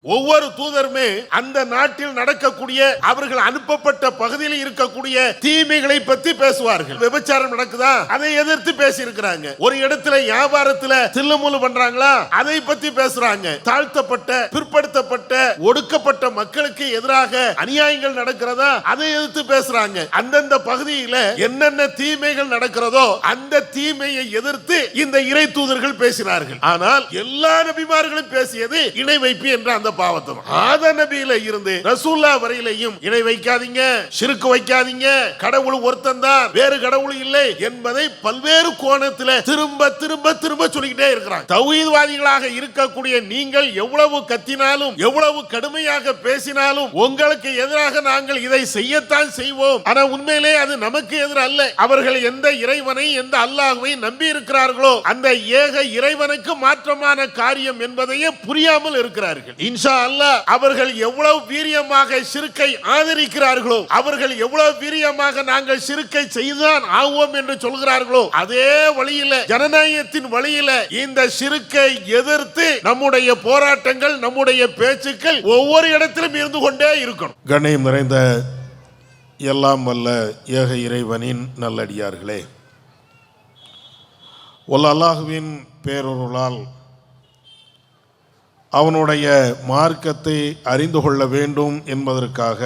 ஒவ்வொரு தூதருமே அந்த நாட்டில் நடக்கக்கூடிய அவர்கள் அனுப்பப்பட்ட பகுதியில் இருக்கக்கூடிய தீமைகளை பற்றி பேசுவார்கள். விபச்சாரம் நடக்குதா, அதை எதிர்த்து பேசி இருக்கிறாங்க. ஒரு இடத்துல வியாபாரத்துல தில்லுமுல்லு பண்றாங்களா, அதை பத்தி பேசுறாங்க. தாழ்த்தப்பட்ட, பிற்படுத்தப்பட்ட, ஒடுக்கப்பட்ட மக்களுக்கு எதிராக அநியாயங்கள் நடக்கிறதா, அதை எதிர்த்து பேசுறாங்க. அந்தந்த பகுதியில என்னென்ன தீமைகள் நடக்கிறதோ அந்த தீமையை எதிர்த்து இந்த இறை தூதர்கள் பேசினார்கள். ஆனால் எல்லா நபிமார்களும் பேசியது இணை வைப்பு என்ற அந்த பாவத்தை. ஆத நபியில இருந்து ரசூல்லா வரையிலையும் இணை வைக்காதீங்க, ஷிர்க் வைக்காதீங்க, கடவுள் ஒருத்தன் தான், வேறு கடவுள் இல்லை என்பதை பல்வேறு கோணத்தில் திரும்ப திரும்ப திரும்ப சொல்லிக்கிட்டே இருக்கிறாங்க. தௌஹீத்வாதிகளாக இருக்கக்கூடிய நீங்கள் எவ்வளவு கத்தினாலும் எவ்வளவு கடுமையாக பேசினாலும் உங்களுக்கு எதிராக நாங்கள் இதை செய்யத்தான் செய்வோம். ஆனா உண்மையிலே அது நமக்கு எதிராக அல்ல. அவர்கள் எந்த இறைவனை, எந்த அல்லாஹ்வை நம்பி இருக்கிறார்களோ அந்த ஏக இறைவனுக்கு மாற்றமான காரியம் என்பதையே புரியாமல் இருக்கிறார்கள். இன்ஷா அல்லாஹ் அவர்கள் எவ்வளவு வீரியமாக ஷிர்க்கை ஆதரிக்கிறார்களோ, அவர்கள் எவ்வளவு வீரியமாக நாங்கள் ஷிர்க்கை செய்துதான் ஆவோம் என்று சொல்கிறார்களோ, அதே வழியில, ஜனநாயகத்தின் வழியில இந்த ஷிர்க்கை எதிர்த்து நம்முடைய போராட்டங்கள், நம்முடைய பேச்சுக்கள் ஒவ்வொரு இடத்திலும் இருந்து கொண்டே இருக்கணும். கண்ணியம் நிறைந்த எல்லாம் வல்ல ஏக இறைவனின் நல்லடியார்களே, அல்லாஹ்வின் பேரருளால் அவனுடைய மார்க்கத்தை அறிந்து கொள்ள வேண்டும் என்பதற்காக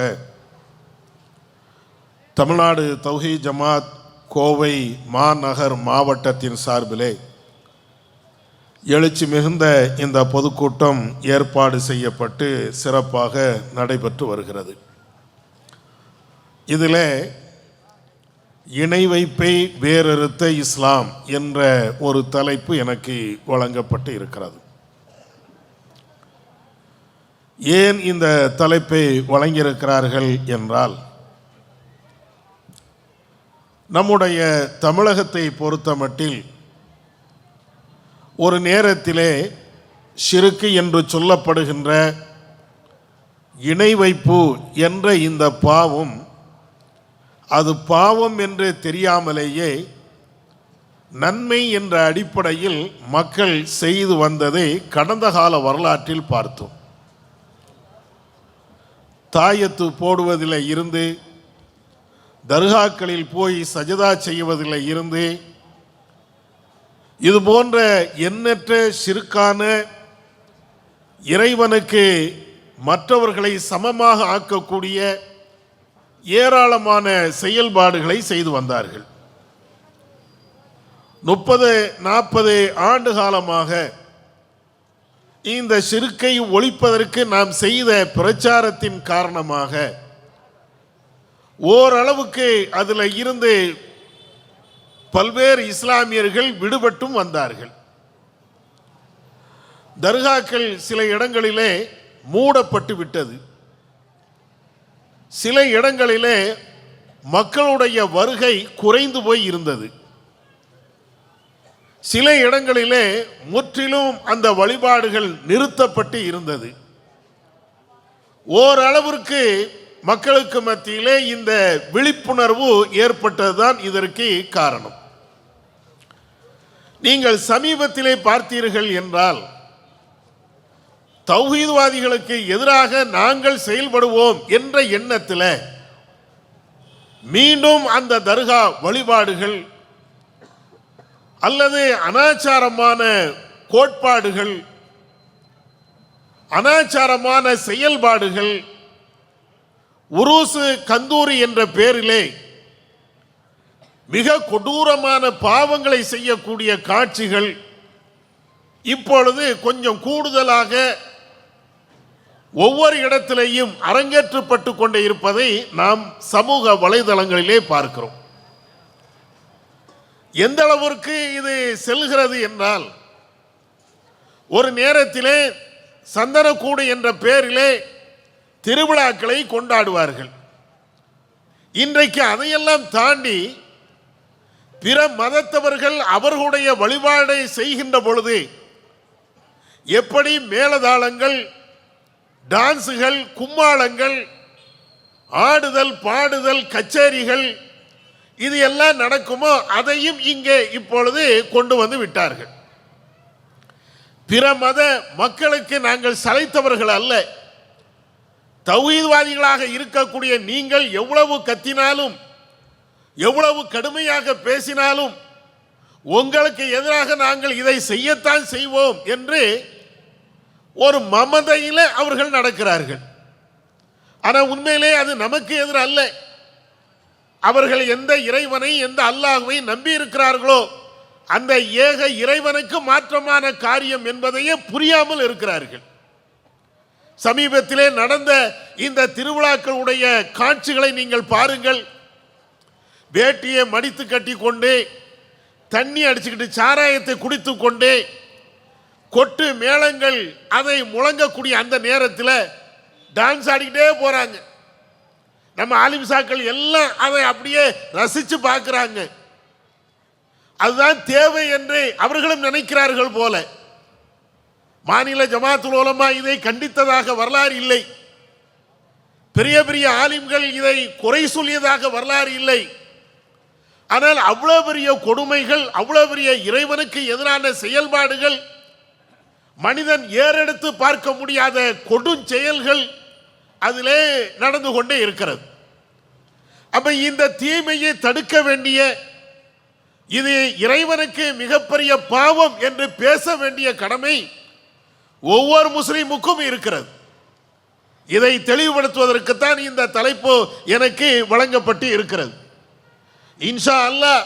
தமிழ்நாடு தௌஹீத் ஜமாத் கோவை மாநகர் மாவட்டத்தின் சார்பிலே எழுச்சி மிகுந்த இந்த பொதுக்கூட்டம் ஏற்பாடு செய்யப்பட்டு சிறப்பாக நடைபெற்று வருகிறது. இதில் இணை வைப்பை வேறறுத்த இஸ்லாம் என்ற ஒரு தலைப்பு எனக்கு வழங்கப்பட்டு இருக்கிறது. ஏன் இந்த தலைப்பை வழங்கியிருக்கிறார்கள் என்றால், நம்முடைய தமிழகத்தை பொறுத்தமட்டில் ஒரு நேரத்திலே ஷிர்க் என்று சொல்லப்படுகின்ற இணை வைப்பு என்ற இந்த பாவம், அது பாவம் என்று தெரியாமலேயே நன்மை என்ற அடிப்படையில் மக்கள் செய்து வந்ததை கடந்த கால வரலாற்றில் பார்த்தோம். தாயத்து போடுவதில் இருந்து, தர்காக்களில் போய் சஜதா செய்வதில் இருந்து, இது போன்ற எண்ணற்ற ஷிர்கான, இறைவனுக்கு மற்றவர்களை சமமாக ஆக்கக்கூடிய ஏராளமான செயல்பாடுகளை செய்து வந்தார்கள். 30-40 ஆண்டு காலமாக இந்த ஷிர்க்கை ஒழிப்பதற்கு நாம் செய்த பிரச்சாரத்தின் காரணமாக ஓரளவுக்கு அதில் இருந்து பல்வேறு இஸ்லாமியர்கள் விடுபட்டும் வந்தார்கள். தர்காக்கள் சில இடங்களிலே மூடப்பட்டு விட்டது. சில இடங்களிலே மக்களுடைய வருகை குறைந்து போய் இருந்தது. சில இடங்களிலே முற்றிலும் அந்த வழிபாடுகள் நிறுத்தப்பட்டு இருந்தது. ஓரளவிற்கு மக்களுக்கு மத்தியிலே இந்த விழிப்புணர்வு ஏற்பட்டதுதான் இதற்கு காரணம். நீங்கள் சமீபத்திலே பார்த்தீர்கள் என்றால், தௌஹீத்வாதிகளுக்கு எதிராக நாங்கள் செயல்படுவோம் என்ற எண்ணத்தில் மீண்டும் அந்த தர்கா வழிபாடுகள் அல்லது அனாச்சாரமான கோட்பாடுகள், அனாச்சாரமான செயல்பாடுகள், உருசு கந்தூரி என்ற பெயரிலே மிக கொடூரமான பாவங்களை செய்யக்கூடிய காட்சிகள் இப்பொழுது கொஞ்சம் கூடுதலாக ஒவ்வொரு இடத்திலேயும் அரங்கேற்றப்பட்டு கொண்டே இருப்பதை நாம் சமூக வலைதளங்களிலே பார்க்கிறோம். எந்த அளவிற்கு இது செல்கிறது என்றால், ஒரு நேரத்திலே சந்தனக்கூடு என்ற பெயரிலே திருவிழாக்களை கொண்டாடுவார்கள். இன்றைக்கு அதையெல்லாம் தாண்டி பிற மதத்தவர்கள் அவர்களுடைய வழிபாடை செய்கின்ற பொழுது எப்படி மேளதாளங்கள், டான்ஸுகள், கும்மாளங்கள், ஆடுதல், பாடுதல், கச்சேரிகள், இது எல்லாம் நடக்குமோ அதையும் இங்கே இப்பொழுது கொண்டு வந்து விட்டார்கள். பிற மத மக்களுக்கு நாங்கள் சளைத்தவர்கள் அல்ல. தௌஹீத்வாதிகளாக இருக்கக்கூடிய நீங்கள் எவ்வளவு கத்தினாலும் எவ்வளவு கடுமையாக பேசினாலும் உங்களுக்கு எதிராக நாங்கள் இதை செய்யத்தான் செய்வோம் என்று ஒரு மமதையில் அவர்கள் நடக்கிறார்கள். ஆனால் உண்மையிலே அது நமக்கு எதிர அல்ல. அவர்கள் எந்த இறைவனை எந்த அல்லாஹ்வை நம்பி இருக்கிறார்களோ அந்த ஏக இறைவனுக்கு மாற்றமான காரியம் என்பதையே புரியாமல் இருக்கிறார்கள். சமீபத்திலே நடந்த இந்த திருவிழாக்களுடைய காட்சிகளை நீங்கள் பாருங்கள். வேட்டியை மடித்து கட்டி கொண்டு தண்ணி அடிச்சுக்கிட்டு சாராயத்தை குடித்து கொண்டு கொட்டு மேளங்கள் அதை முழங்கக்கூடிய அந்த நேரத்தில் டான்ஸ் ஆடிக்கிட்டே போறாங்க. நம்ம ஆலிம்சாக்கள் எல்லாம் அதை அப்படியே ரசித்து பார்க்குறாங்க. அதுதான் தேவை என்று அவர்களும் நினைக்கிறார்கள் போல. மாநில ஜமாத்துல் உலமா இதை கண்டித்ததாக வரலாறு இல்லை. பெரிய பெரிய ஆலிம்கள் இதை குறை சொல்லியதாக வரலாறு இல்லை. ஆனால் அவ்வளவு பெரிய கொடுமைகள், அவ்வளவு பெரிய இறைவனுக்கு எதிரான செயல்பாடுகள், மனிதன் ஏறெடுத்து பார்க்க முடியாத கொடுஞ்செயல்கள் அதிலே நடந்து கொண்டே இருக்கிறது. அப்ப இந்த தீமையை தடுக்க வேண்டிய, இது இறைவனுக்கு மிகப்பெரிய பாவம் என்று பேச வேண்டிய கடமை ஒவ்வொரு முஸ்லிமுக்கும் இருக்கிறது. இதை தெளிவுபடுத்துவதற்குத்தான் இந்த தலைப்பு எனக்கு வழங்கப்பட்டு இருக்கிறது. இன்ஷா அல்லாஹ்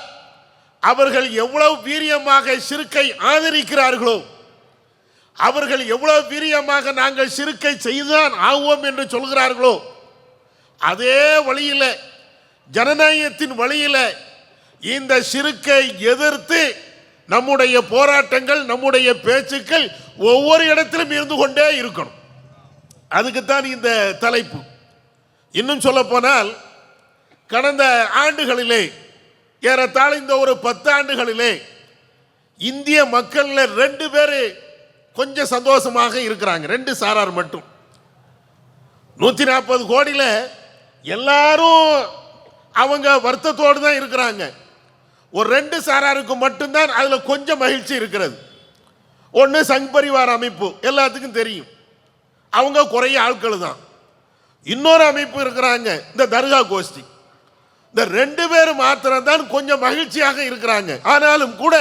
அவர்கள் எவ்வளவு வீரியமாக ஷிர்கை ஆதரிக்கிறார்களோ, அவர்கள் எவ்வளவு வீரியமாக நாங்கள் ஷிர்கை செய்துதான் ஆவோம் என்று சொல்கிறார்களோ, அதே வழியில், ஜனநாயகத்தின் வழியில் இந்த ஷிர்கை எதிர்த்து நம்முடைய போராட்டங்கள், நம்முடைய பேச்சுக்கள் ஒவ்வொரு இடத்திலும் இருந்து கொண்டே இருக்கணும். அதுக்குத்தான் இந்த தலைப்பு. இன்னும் சொல்ல போனால், கடந்த ஆண்டுகளிலே, ஏறத்தாழ இந்த ஒரு 10 ஆண்டுகளிலே இந்திய மக்கள்ல 2 பேர் கொஞ்சம் சந்தோஷமாக இருக்கிறாங்க. 2 சாரார் மட்டும். 140 கோடியில எல்லாரும் அவங்க வருத்தத்தோடு தான் இருக்கிறாங்க. ஒரு 2 சாராருக்கு மட்டும்தான் அதுல கொஞ்சம் மகிழ்ச்சி இருக்கிறது. ஒன்று சங் பரிவார் அமைப்பு, எல்லாத்துக்கும் தெரியும், அவங்க குறைய ஆட்கள் தான். இன்னொரு அமைப்பு இருக்கிறாங்க, இந்த தர்கா கோஷ்டி. இந்த 2 பேர் மாத்திரம் தான் கொஞ்சம் மகிழ்ச்சியாக இருக்கிறாங்க. ஆனாலும் கூட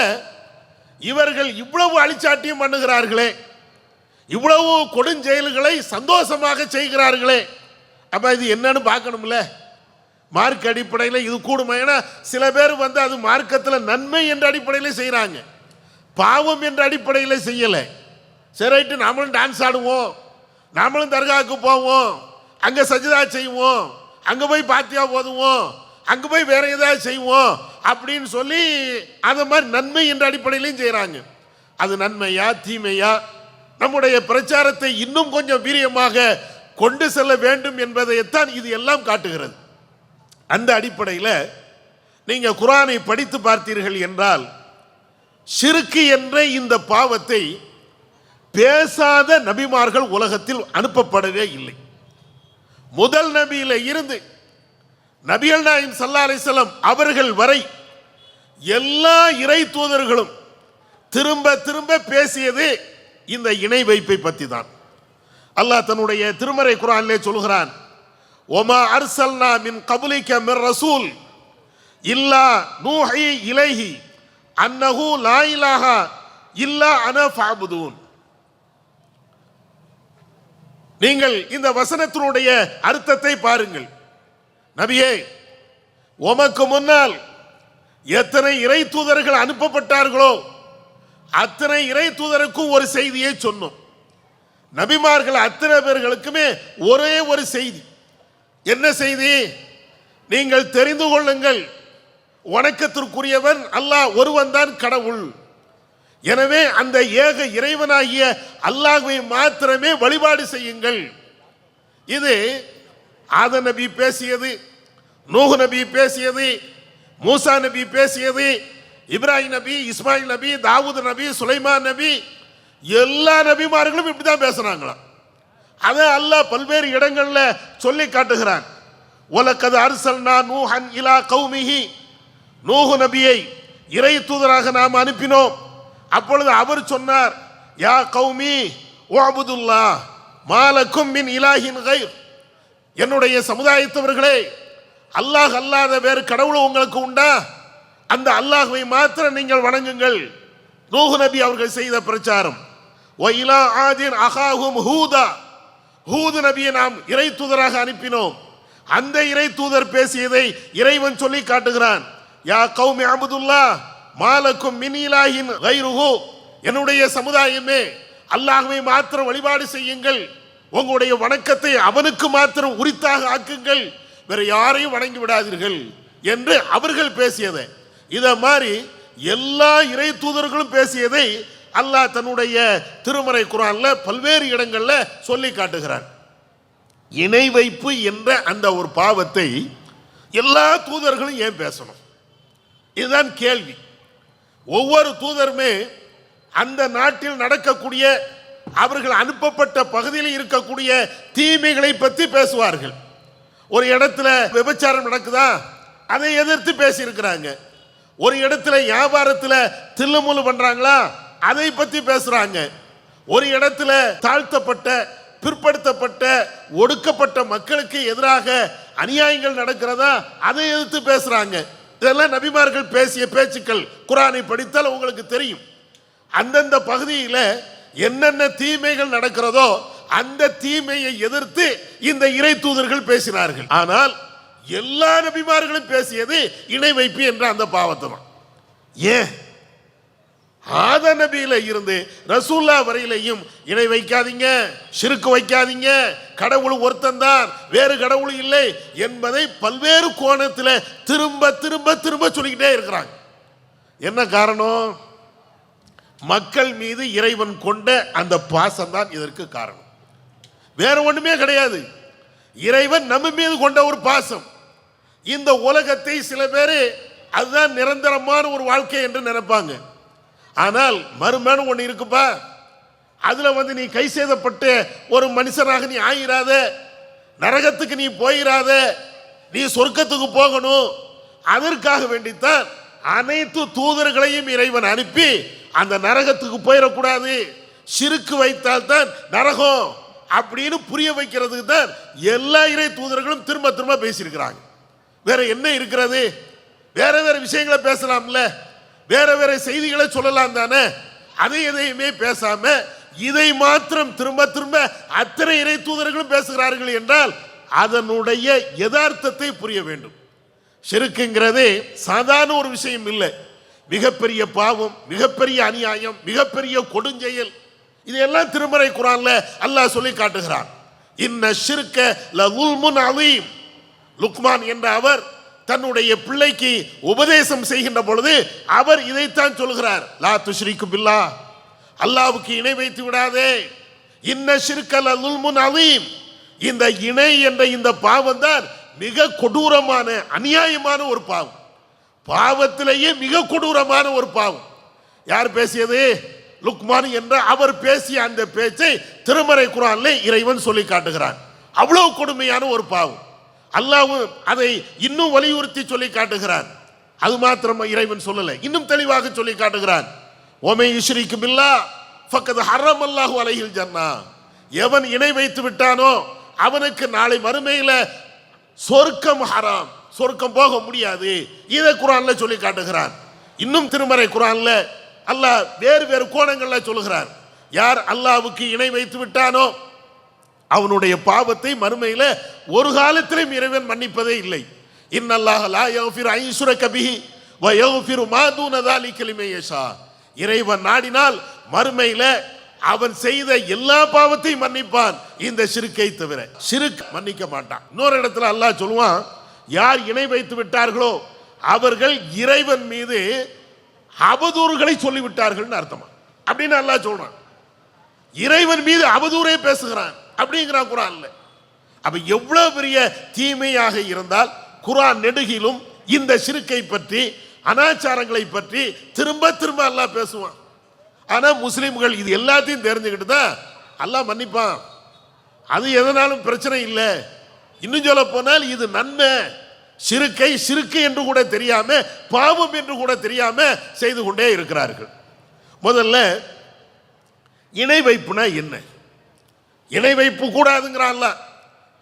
இவர்கள் இவ்வளவு அழிச்சாட்டியம் பண்ணுகிறார்களே, இவ்வளவு கொடுஞ்செயல்களை சந்தோஷமாக செய்கிறார்களே, அப்ப இது என்னன்னு பார்க்கணும்ல. மார்க் அடிப்படையில் இது கூடுமா? ஏன்னா சில பேர் வந்து அது மார்க்கத்தில் நன்மை என்ற அடிப்படையில் செய்கிறாங்க, பாவம் என்ற அடிப்படையில் செய்யலை. சரிட்டு நாமளும் டான்ஸ் ஆடுவோம், நாமளும் தர்காவுக்கு போவோம், அங்கே சஜிதா செய்வோம், அங்கே போய் பாத்தியா போதுவோம், அங்கே போய் வேற ஏதாவது செய்வோம் அப்படின்னு சொல்லி அந்த மாதிரி நன்மை என்ற அடிப்படையிலையும் செய்கிறாங்க. அது நன்மையா தீமையா? நம்முடைய பிரச்சாரத்தை இன்னும் கொஞ்சம் வீரியமாக கொண்டு செல்ல வேண்டும் என்பதைத்தான் இது எல்லாம் காட்டுகிறது. அந்த அடிப்படையில் நீங்கள் குர்ஆனை படித்து பார்த்தீர்கள் என்றால், ஷிர்க் என்ற இந்த பாவத்தை பேசாத நபிமார்கள் உலகத்தில் அனுப்பப்படவே இல்லை. முதல் நபியில இருந்து நபிகள் நாயகம் ஸல்லல்லாஹு அலைஹி வஸல்லம் அவர்கள் வரை எல்லா இறை தூதர்களும் திரும்ப திரும்ப பேசியது இந்த இணை வைப்பை பற்றி தான். அல்லாஹ் தன்னுடைய திருமறை குர்ஆனிலே சொல்கிறான், ஒமா அர்சல்னா மின் கப்லிக மிர் ரசூல் இல்லா நூஹி இலைஹி அன்னஹு லா இலாஹா இல்லா அன ஃபஅபுதூன். நீங்கள் இந்த வசனத்தினுடைய அர்த்தத்தை பாருங்கள். நபியே, உமக்கு முன்னால் எத்தனை இறை தூதர்கள் அனுப்பப்பட்டார்களோ அத்தனை இறை தூதருக்கும் ஒரு செய்தியை சொன்னோம். நபிமார்கள் அத்தனை பேர்களுக்குமே ஒரே ஒரு செய்தி. என்ன செய்தி? நீங்கள் தெரிந்து கொள்ளுங்கள், வணக்கத்திற்குரியவன் அல்லாஹ் ஒருவன் தான் கடவுள். எனவே அந்த ஏக இறைவனாகிய அல்லாஹ்வை மாத்திரமே வழிபாடு செய்யுங்கள். இது ஆதம் நபி பேசியது, நூஹ் நபி பேசியது, மூசா நபி பேசியது, இப்ராஹிம் நபி, இஸ்மாயில் நபி, தாவூத் நபி, சுலைமான் நபி, எல்லா நபிமார்களும் இப்படிதான் பேசுறாங்களாம். அதை அல்லாஹ் பல்வேறு இடங்களில் சொல்லி காட்டுகிறான். வலக்கத் அர்சல்னா நூஹன் இலா கௌமிஹி, நூஹ் நபியை இறை தூதராக நாம் அனுப்பினோம். அப்பொழுது அவர் சொன்னார், யா கௌமி வஅபுதுல்லாஹ் மாலக்கும் மின் இலாஹின் கைர், என்னுடைய சமுதாயத்தவர்களே, அல்லாஹ் அல்லாத வேறு கடவுள் உங்களுக்கு உண்டா? அந்த அல்லாஹ்வை மாத்திரம் நீங்கள் வணங்குங்கள். நூஹ் நபி அவர்கள் செய்த பிரச்சாரம். வஇலா ஆதின் அகாஹும் ஹூதா, ஹூத் நபியை நாம் இறை தூதராக அனுப்பினோம். அந்த இறை தூதர் பேசியதை இறைவன் சொல்லி காட்டுகிறான். யா கௌமி அபுதுல்லாஹ் மாலக்கும் மின் இலாஹின் கைருஹு, என்னுடைய சமுதாயமே, அல்லாஹ்வை மாத்திரம் வழிபாடு செய்யுங்கள். உங்களுடைய வணக்கத்தை அவனுக்கு மாத்திரம் உரித்தாக ஆக்குங்கள், வேற யாரையும் வணங்கி விடாதீர்கள் என்று அவர்கள் பேசியதை, இத மாதிரி எல்லா இறை தூதர்களும் பேசியதை அல்லாஹ் தன்னுடைய திருமறை குர்ஆன்ல பல்வேறு இடங்கள்ல சொல்லி காட்டுகிறான். இணை வைப்பு என்ற அந்த ஒரு பாவத்தை எல்லா தூதர்களும் ஏன் பேசணும்? இதுதான் கேள்வி. ஒவ்வொரு தூதருமே அந்த நாட்டில் நடக்கக்கூடிய, அவர்கள் அனுப்பப்பட்ட பகுதியில் இருக்கக்கூடிய தீமைகளை பற்றி பேசுவார்கள். ஒரு இடத்துல விபச்சாரம் நடக்குதா, அதை எதிர்த்து பேசி இருக்கிறாங்க. ஒரு இடத்துல வியாபாரத்தில் தில்லுமுள்ளு பண்றாங்களா, அதை பற்றி பேசுறாங்க. ஒரு இடத்துல தாழ்த்தப்பட்ட, பிற்படுத்தப்பட்ட, ஒடுக்கப்பட்ட மக்களுக்கு எதிராக அநியாயங்கள் நடக்கிறதா, அதை எதிர்த்து பேசுறாங்க. இதெல்லாம் நபிமார்கள் பேசிய பேச்சுக்கள். குர்ஆனை படித்தால் உங்களுக்கு தெரியும். அந்தந்த பகுதியில் என்னென்ன தீமைகள் நடக்கிறதோ அந்த தீமையை எதிர்த்து இந்த இறை தூதர்கள் பேசினார்கள். ஆனால் எல்லா நபிமார்களும் பேசியது இணை வைப்பு என்ற அந்த பாவத்தை தான். ஏன்? ஆத நபியில இருந்து ரசூல்லா வரையிலையும் இணை வைக்காதீங்க, ஷிர்க் வைக்காதீங்க, கடவுள் ஒருத்தன்தான், வேறு கடவுள் இல்லை என்பதை பல்வேறு கோணத்தில் திரும்ப திரும்ப திரும்ப சொல்லிக்கிட்டே இருக்கிறாங்க. என்ன காரணம்? மக்கள் மீது இறைவன் கொண்ட அந்த பாசம் தான் இதற்கு காரணம், வேற ஒண்ணுமே கிடையாது. இறைவன் நம்ம மீது கொண்ட ஒரு பாசம். இந்த உலகத்தை சில பேர் அதுதான் நிரந்தரமான ஒரு வாழ்க்கை என்று நினைப்பாங்க. ஆனால் மறுமேனு ஒன்று இருக்குப்பா, அதுல நீ கை சேதப்பட்ட ஒரு மனுஷனாக நீ ஆயிராத, நரகத்துக்கு நீ போயிராத, நீ சொர்க்கத்துக்கு போகணும். அதற்காக வேண்டித்தான் அனைத்து தூதர்களையும் இறைவன் அனுப்பி அந்த நரகத்துக்கு போயிடக்கூடாது, ஷிர்க் வைத்தால் தான் நரகம் அப்படின்னு புரிய வைக்கிறதுக்கு தான் எல்லா இறை தூதர்களும் திரும்ப திரும்ப பேசியிருக்கிறாங்க. வேற என்ன இருக்கிறது? வேற வேற விஷயங்களை பேசலாம்ல, வேற வேற செய்திகளை சொல்லலாம் தானே. அதை எதையுமே பேசாம இதை மாத்திரம் திரும்ப திரும்ப அத்தனை இறை தூதர்களும் பேசுகிறார்கள் என்றால் அதனுடைய யதார்த்தத்தை புரிய வேண்டும். ஷிர்க்குங்கிறது சாதாரண ஒரு விஷயம் இல்லை, மிகப்பெரிய பாவம், மிகப்பெரிய அநியாயம், மிகப்பெரிய கொடுஞ்செயல். இதெல்லாம் திருமறை குர்ஆன்ல அல்லாஹ் சொல்லி காட்டுகிறான். இன்ன ஷிர்க லஸுல்முன் அலீம். லுக்மான் என்ற அவர் தன்னுடைய பிள்ளைக்கு உபதேசம் செய்கின்ற பொழுது அவர் இதைத்தான் சொல்கிறார். லா துஷ்ரிகு பில்லாஹ், அல்லாஹ்வுக்கு இணை வைத்து விடாதே. இன்ன ஷிர்க லஸுல்முன் அலீம். இந்த இணை என்ற இந்த பாவம் தான் மிக கொடூரமான அநியாயமான ஒரு பாவம், பாவத்திலேயே மிக கொடூரமான ஒரு பாவம். யார் பேசியது? லுக்மான் என்ற அவர் பேசிய அந்த பேச்சை திருமறை குர்ஆனிலே இறைவன் சொல்லி காட்டுகிறான். அவ்வளவு கொடுமையான ஒரு பாவம். அல்லாஹ் அதை இன்னும் வலியுறுத்தி சொல்லி காட்டுகிறான். அது மாத்திரம் இறைவன் சொல்லல, இன்னும் தெளிவாக சொல்லி காட்டுகிறான். ஒமை யுஷ்ரிகு பில்லாஹ் ஃபக்கத் ஹர்ரமல்லாஹு அலைஹில் ஜன்னா. எவன் இணை வைத்து விட்டானோ அவனுக்கு நாளை மறுமையில சொர்க்கம் ஹராம், சொர்க்கம் போக முடியாது. இதை குர்ஆன்ல சொல்லி காட்டுகிறான். இன்னும் திருமறை குர்ஆன்ல அல்லாஹ் வேறு வேறு கோணங்கள்ல சொல்லுகிறான். யார் அல்லாஹ்வுக்கு இணை வைத்து விட்டானோ அவனுடைய பாவத்தை மறுமையில ஒரு காலத்திலும் இறைவன் மன்னிப்பதே இல்லை. இன்னல்லாஹ லா யக்ஃபிரு அன் யுஷ்ரக பிஹி வ யக்ஃபிரு மா தூன ஸாலிக லிமன் யஷா. இறைவன் நாடினால் மறுமையில அவன் செய்த எல்லா பாவத்தையும் மன்னிப்பான், இந்த ஷிர்க்கை தவிர. ஷிர்க் மன்னிக்க மாட்டான். இன்னொரு இடத்துல அல்லாஹ் சொல்லுவான், யார் இணை வைத்து விட்டார்களோ அவர்கள் இறைவன் மீது அவதூறுகளை சொல்லிவிட்டார்கள் அர்த்தமா அப்படின்னு அல்லாஹ் சொல்றான். இறைவன் மீது அவதூறே பேசுகிறான் அப்படிங்கிறான் குர்ஆன்ல. அப்ப எவ்வளவு பெரிய தீமையாக இருந்தால் குர்ஆன் நெடுகிலும் இந்த ஷிர்க்கை பற்றி, அனாச்சாரங்களை பற்றி திரும்ப திரும்ப அல்லாஹ் பேசுவான். ஆனா முஸ்லிம்கள் இது எல்லாத்தையும் தெரிஞ்சுக்கிட்டு தான் அல்லாஹ் மன்னிப்பான், அது எதனாலும் பிரச்சனை இல்லை. இன்னும் சொல்ல போனால் இது நன்மை. ஷிர்க்கை ஷிர்க்கு என்று கூட தெரியாம, பாவம் என்று கூட தெரியாம செய்து கொண்டே இருக்கிறார்கள். முதல்ல இணை வைப்புனா என்ன? இணை வைப்பு கூடாதுங்கிறான்ல,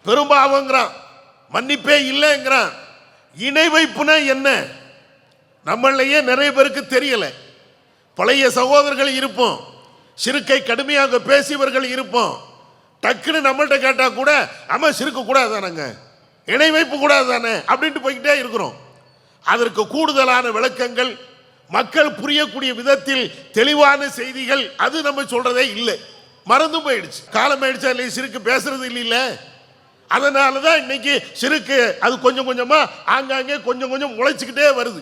பெரும்பாவங்கிறான், மன்னிப்பே இல்லைங்கிறான். இணை வைப்புனா என்ன? நம்மளையே நிறைய பேருக்கு தெரியல. பழைய சகோதரர்கள் இருப்போம், சிறுக்கை கடுமையாக பேசியவர்கள் இருப்போம். டக்குன்னு நம்மள்கிட்ட கேட்டா கூட ஆமா சிறுக்கு கூடாது தானங்க, இணை வைப்பு கூடாது தானே அப்படின்ட்டு போய்கிட்டே இருக்கிறோம். அதற்கு கூடுதலான விளக்கங்கள், மக்கள் புரியக்கூடிய விதத்தில் தெளிவான செய்திகள் அது நம்ம சொல்றதே இல்லை, மறந்து போயிடுச்சு. காலம் ஆயிடுச்சா இல்லையா, சிறுக்கு பேசுறது இல்லைல்ல. அதனாலதான் இன்னைக்கு சிறுக்கு அது கொஞ்சம் கொஞ்சமா ஆங்காங்கே கொஞ்சம் கொஞ்சம் முளைச்சுக்கிட்டே வருது.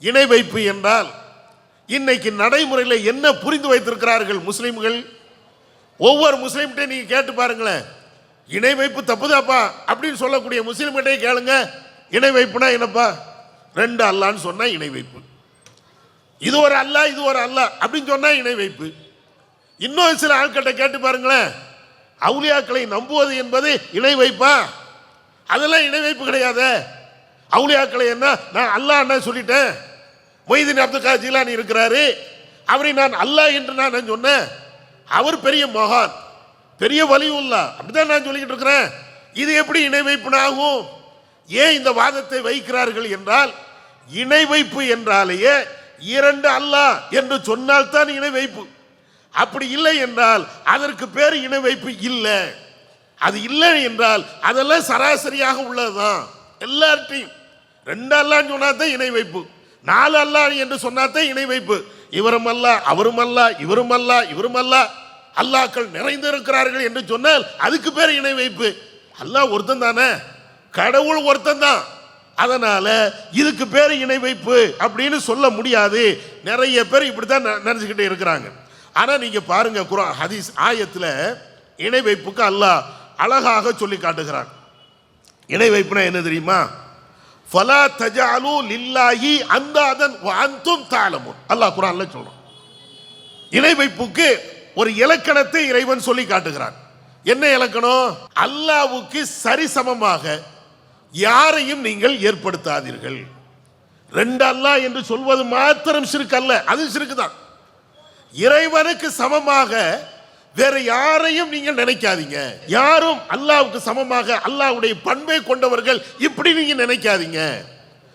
இணை வைப்பு என்றால் இன்னைக்கு நடைமுறையில் என்ன புரிந்து வைத்திருக்கிறார்கள் முஸ்லிம்கள்? ஒவ்வொரு முஸ்லீம்கிட்ட நீங்க கேட்டு பாருங்களேன், இணை வைப்பு தப்புதாப்பா அப்படின்னு சொல்லக்கூடிய முஸ்லீம்கிட்டே கேளுங்க, இணை வைப்புனா என்னப்பா? ரெண்டு அல்லான்னு சொன்னா இணை வைப்பு. இது ஒரு அல்லா இது ஒரு அல்லா அப்படின்னு சொன்னா இணை வைப்பு. இன்னும் சில ஆட்கிட்ட கேட்டு பாருங்களேன், அவுலியாக்களை நம்புவது என்பது இணை வைப்பா? அதெல்லாம் இணை வைப்பு கிடையாது. அவுலியாக்களை என்ன நான் அல்லாஹ் என்ன சொல்லிட்டேன், மொய்தீன் அப்துல் காதர் ஜீலானி இருக்கிறாரு, அவரை நான் அல்லாஹ் என்று நான் சொன்னேன், அவர் பெரிய மகான், பெரிய வலியுல்லா, அப்படிதான் நான் சொல்லிக்கிட்டு இருக்கிறேன். இது எப்படி இணை வைப்புனா ஆகும்? ஏன் இந்த வாதத்தை வைக்கிறார்கள் என்றால், இணை வைப்பு என்றாலேயே இரண்டு அல்லாஹ் என்று சொன்னால் தான் இணை வைப்பு. அப்படி இல்லை என்றால் அதற்கு பேர் இணை வைப்பு இல்லை. அது இல்லை என்றால் அதெல்லாம் சராசரியாக உள்ளதுதான். எல்லார்ட்டையும் ரெண்டு அல்லான்னு சொன்னா தான் இணை வைப்பு, நாலு அல்லாஹ் என்று சொன்னாதான் இணை வைப்பு. இவரும் அல்ல அவரும் அல்ல இவரும் அல்ல இவரும் அல்ல, அல்லாக்கள் நிறைந்து இருக்கிறார்கள் என்று சொன்னால் அதுக்கு பேர் இணை வைப்பு. அல்லாஹ் ஒருத்தன் தானே, கடவுள் ஒருத்தன் தான். அதனால இதுக்கு பேர் இணை வைப்பு அப்படின்னு சொல்ல முடியாது. நிறைய பேர் இப்படித்தான் நினைச்சுக்கிட்டே இருக்கிறாங்க. ஆனா நீங்க பாருங்க, குர்ஆன் ஹதீஸ் ஆயத்துல இணை வைப்புக்கு அல்லாஹ் அழகாக சொல்லி காட்டுகிறான். இணை வைப்புனா என்ன தெரியுமா? ஃபலா தஜஅலு லில்லாஹி அந்தாதன் வ அன்தும் தஅலமுன். அல்லாஹ் குர்ஆன்ல சொல்றான். இணை வைப்புக்கு ஒரு இலக்கணத்தை இறைவன் சொல்லி காட்டுகிறான். என்ன இலக்கணம்? அல்லாஹ்வுக்கு சரிசமமாக யாரையும் நீங்கள் ஏற்படுத்தாதீர்கள். ரெண்டு அல்லாஹ் என்று சொல்வது மாத்திரம் ஷிர்க் அல்ல, அது ஷிர்க் தான். இறைவனுக்கு சமமாக வேற யாரையும் நீங்கள் நினைக்காதீங்க. யாரும் அல்லாஹ்வுக்கு சமமாக அல்லாஹ்வுடைய பண்பை கொண்டவர்கள் இப்படி நீங்க நினைக்காதீங்க.